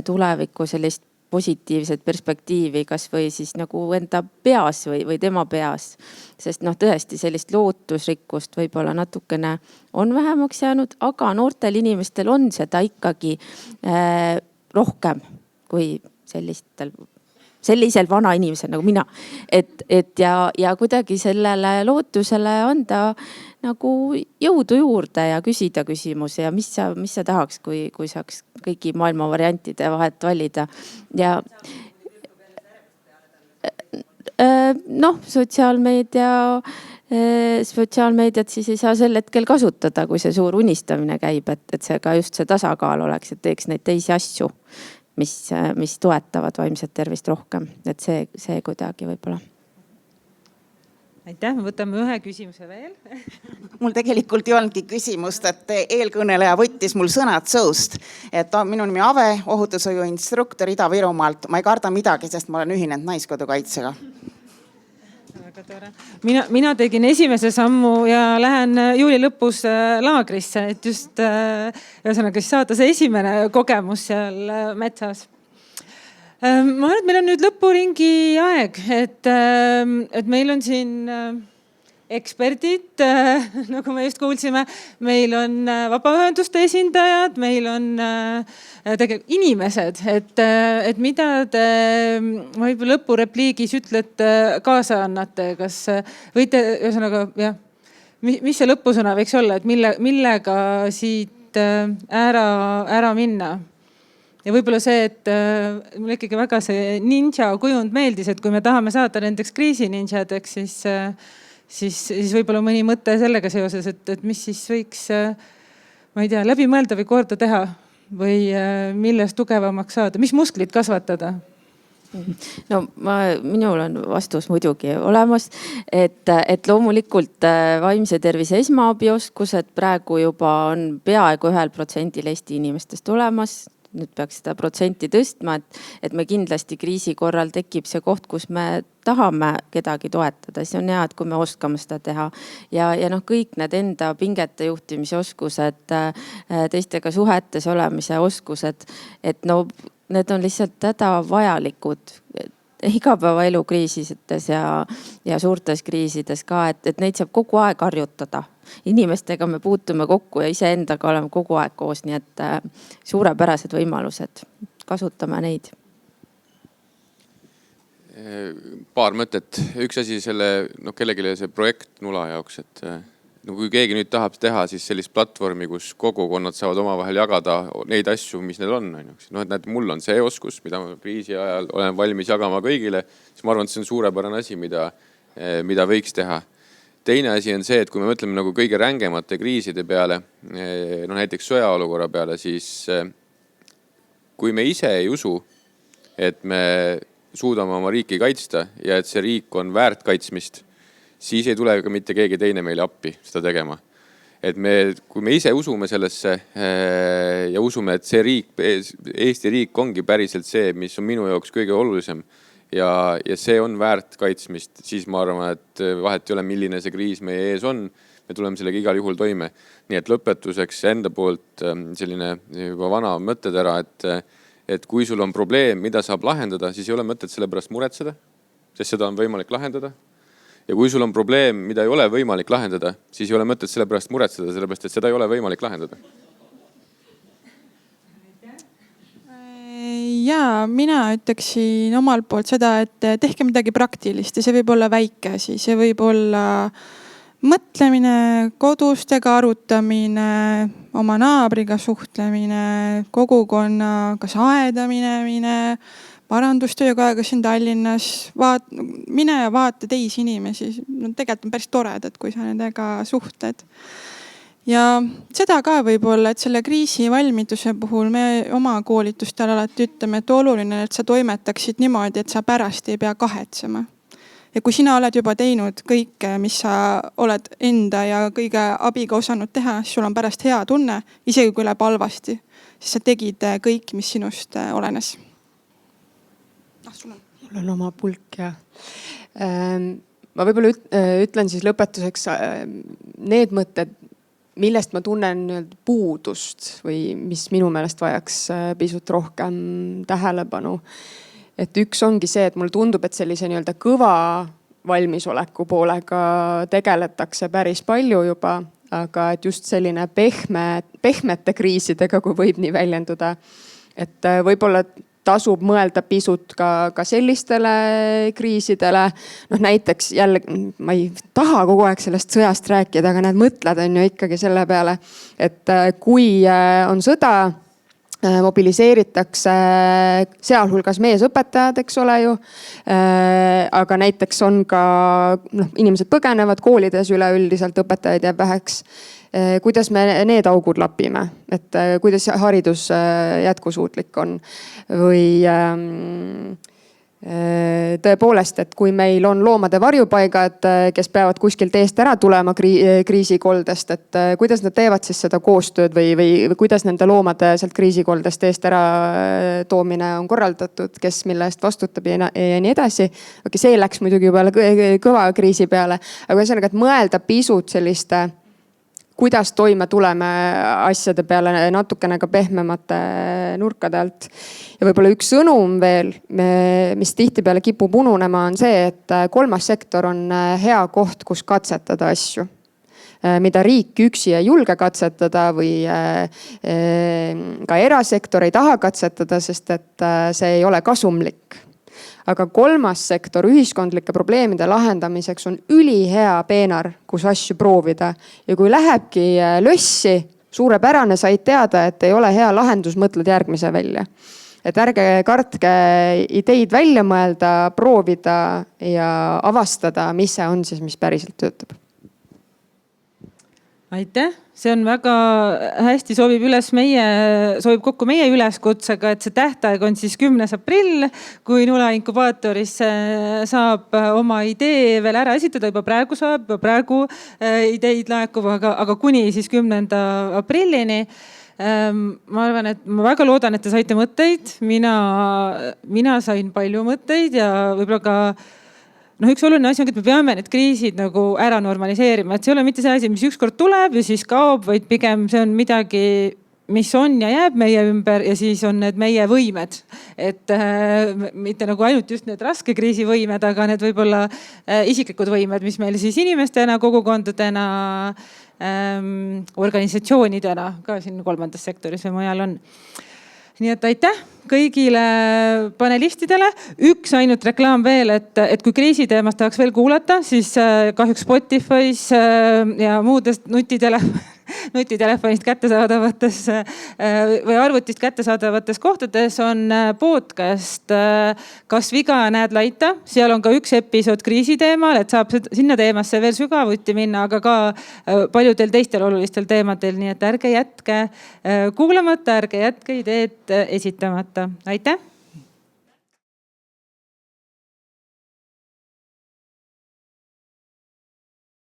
tulevikku sellist positiivset perspektiivi, kas või siis nagu enda peas või tema peas. Sest tõesti sellist lootusrikkust võib-olla natukene on vähemaks jäänud, aga noortel inimestel on seda ikkagi rohkem kui sellisel vana inimesel nagu mina. Ja kuidagi sellele lootusele anda nagu jõudu juurde ja küsida küsimusi ja mis sa tahaks, kui saaks kõigi maailma variantide vahet valida. Ja sotsiaalmeediat siis ei saa sel hetkel kasutada, kui see suur unistamine käib, et see ka just see tasakaal oleks, et teeks neid teisi asju, mis toetavad vaimset tervist rohkem. Et see kuidagi võib-olla. Aitäh, võtame ühe küsimuse veel. Mul tegelikult ei olnudki küsimust, et eelkõneleja võttis mul sõnad sõust. Et minu nimi Ave, ohutushoiu instruktor Ida-Virumaalt. Ma ei karda midagi, sest ma olen ühinenud Naiskodukaitsega. Väga tore. Mina tegin esimese sammu ja lähen juuli lõpus laagrisse, et just ühesõnaga saada see esimene kogemus seal metsas. Ma arvan, et meil on nüüd lõpuringi aeg, et meil on siin eksperdid, nagu me just kuulsime, meil on vabaühenduste esindajad, meil on tegelikult inimesed, et mida te võib-olla lõpurepliigis ütlete, kaasa annate, kas võite, ühesõnaga, jah, mis see lõpusõna võiks olla, et millega siit ära minna? Ja võib-olla see, et mulle ikkagi väga see ninja kujund meeldis, et kui me tahame saada nendeks kriisininjadeks, siis võib-olla mõni mõte sellega seoses, et mis siis võiks, ma ei tea, läbi mõelda või korda teha või millest tugevamaks saada, mis musklit kasvatada? No minul on vastus muidugi olemas, et loomulikult vaimse tervise esmaabioskused praegu juba on peaaegu 1% Eesti inimestest olemas. Nüüd peaks seda protsenti tõstma, et me kindlasti kriisi korral tekib see koht, kus me tahame kedagi toetada. See on hea, et kui me oskame seda teha. Ja kõik need enda pingete juhtimise oskused, teistega suhetes olemise oskused, et need on lihtsalt hädavajalikud igapäevaelu kriisides ja suurtes kriisides ka, et neid saab kogu aeg harjutada. Inimestega me puutume kokku ja iseendaga oleme kogu aeg koos, nii et suurepärased võimalused. Kasutame neid. Paar mõtet. Üks asi kellelegi see projekt Nula jaoks, et kui keegi nüüd tahab teha siis sellist platvormi, kus kogukonnad saavad omavahel jagada neid asju, mis neil on. Et mul on see oskus, mida ma kriisi ajal olen valmis jagama kõigile, siis ma arvan, et see on suurepärane asi, mida võiks teha. teine asi on see, et kui me mõtleme nagu kõige rängemate kriiside peale, no näiteks sõjaolukorra peale, siis kui me ise ei usu, et me suudame oma riiki kaitsta ja et see riik on väärt kaitsmist, siis ei tule ka mitte keegi teine meile appi seda tegema. Et kui me ise usume sellesse ja usume, et see riik, Eesti riik ongi päriselt see, mis on minu jaoks kõige olulisem ja see on väärt kaitsmist, siis ma arvan, et vahet ei ole, milline see kriis meie ees on. Me tuleme sellega igal juhul toime. Nii et lõpetuseks enda poolt selline juba vana mõttetera, et kui sul on probleem, mida saab lahendada, siis ei ole mõtet selle pärast muretseda, sest seda on võimalik lahendada. Ja kui sul on probleem, mida ei ole võimalik lahendada, siis ei ole mõtet selle pärast muretseda, sellepärast, et seda ei ole võimalik lahendada. Ja mina ütleksin omalt poolt seda, et tehke midagi praktilist ja see võib olla väike asi, see võib olla mõtlemine, kodustega arutamine, oma naabriga suhtlemine, kogukonnaga aeda minemine, parandustööga aega siin Tallinnas, mine ja vaata teisi inimesi. No, tegelikult on päris toredad, kui sa nendega suhtled. Ja seda ka võib-olla, et selle kriisi valmiduse puhul me oma koolitustel alati ütleme, et oluline, et sa toimetaksid niimoodi, et sa pärast ei pea kahetsema. Ja kui sina oled juba teinud kõike, mis sa oled enda ja kõige abiga osanud teha, siis sul on pärast hea tunne, isegi kui läheb halvasti, siis sa tegid kõik, mis sinust olenes. Mul on oma pulk ja ma võib-olla ütlen siis lõpetuseks need mõtted, millest ma tunnen puudust või mis minu meelest vajaks pisut rohkem tähelepanu. Et üks ongi see, et mulle tundub, et sellise kõva valmisoleku poolega tegeletakse päris palju juba, aga et just selline pehmete kriisidega, kui võib nii väljenduda, et võib-olla tasub mõelda pisut ka sellistele kriisidele. No näiteks jälle, ma ei taha kogu aeg sellest sõjast rääkida, aga need mõtled on ju ikkagi selle peale, et kui on sõda, mobiliseeritakse sealhulgas meesõpetajad, eks ole ju. Aga näiteks on ka inimesed põgenevad koolides üleüldiselt, õpetajaid jääb väheks. Kuidas me need augud lapime, et kuidas haridus jätkusuutlik on või tõepoolest, et kui meil on loomade varjupaigad, kes peavad kuskilt eest ära tulema kriisikoldest, et kuidas nad teevad siis seda koostööd või kuidas nende loomade sealt kriisikoldest eest ära toomine on korraldatud, kes mille eest vastutab ja nii edasi. Okay, see läks muidugi juba kõva kriisi peale, aga ühesõnaga, et mõelda pisut selliste kuidas toime tuleme asjade peale natukene ka pehmemate nurkade alt. Ja võib-olla üks sõnum veel, mis tihtipeale kipub ununema, on see, et kolmas sektor on hea koht, kus katsetada asju, mida riik üksi ei julge katsetada või ka erasektor ei taha katsetada, sest et see ei ole kasumlik. Aga kolmas sektor ühiskondlike probleemide lahendamiseks on ülihea peenar, kus asju proovida. Ja kui lähebki lössi, suurepärane, said teada, et ei ole hea lahendus, mõtled järgmise välja. Et ärge kartke ideid välja mõelda, proovida ja avastada, mis see on siis, mis päriselt töötab. Aitäh! See on väga hästi sobib kokku meie üleskutsega, et see tähtaeg on siis 10. aprill, kui Nula inkubaatoris saab oma idee veel ära esitada, juba praegu saab, praegu ideid laekub, aga kuni siis 10. aprillini. Ma arvan, et ma väga loodan, et te saite mõtteid. Mina sain palju mõtteid ja võib-olla ka üks oluline asi on, et me peame need kriisid nagu ära normaliseerima, et see ei ole mitte see asi, mis ükskord tuleb ja siis kaob, vaid pigem see on midagi, mis on ja jääb meie ümber ja siis on need meie võimed. Et mitte nagu ainult just need raske kriisivõimed, aga need võib-olla isiklikud võimed, mis meil siis inimestena, kogukondadena, organisatsioonidena ka siin kolmandas sektoris või mujal on. Nii et aitäh kõigile panelistidele. Üks ainult reklaam veel, et kui kriisiteemast tahaks veel kuulata, siis kahjuks Spotify's ja muudest nutitelefonidest nutitelefonist kättesaadavates või arvutist kättesaadavates kohtades on podcast Kas viga näed laita. Seal on ka üks episood kriisi teemal, et saab sinna teemasse veel sügavuti minna, aga ka paljudel teistel olulistel teemadel. Nii et ärge jätke kuulamata, ärge jätke ideed esitamata. Aitäh!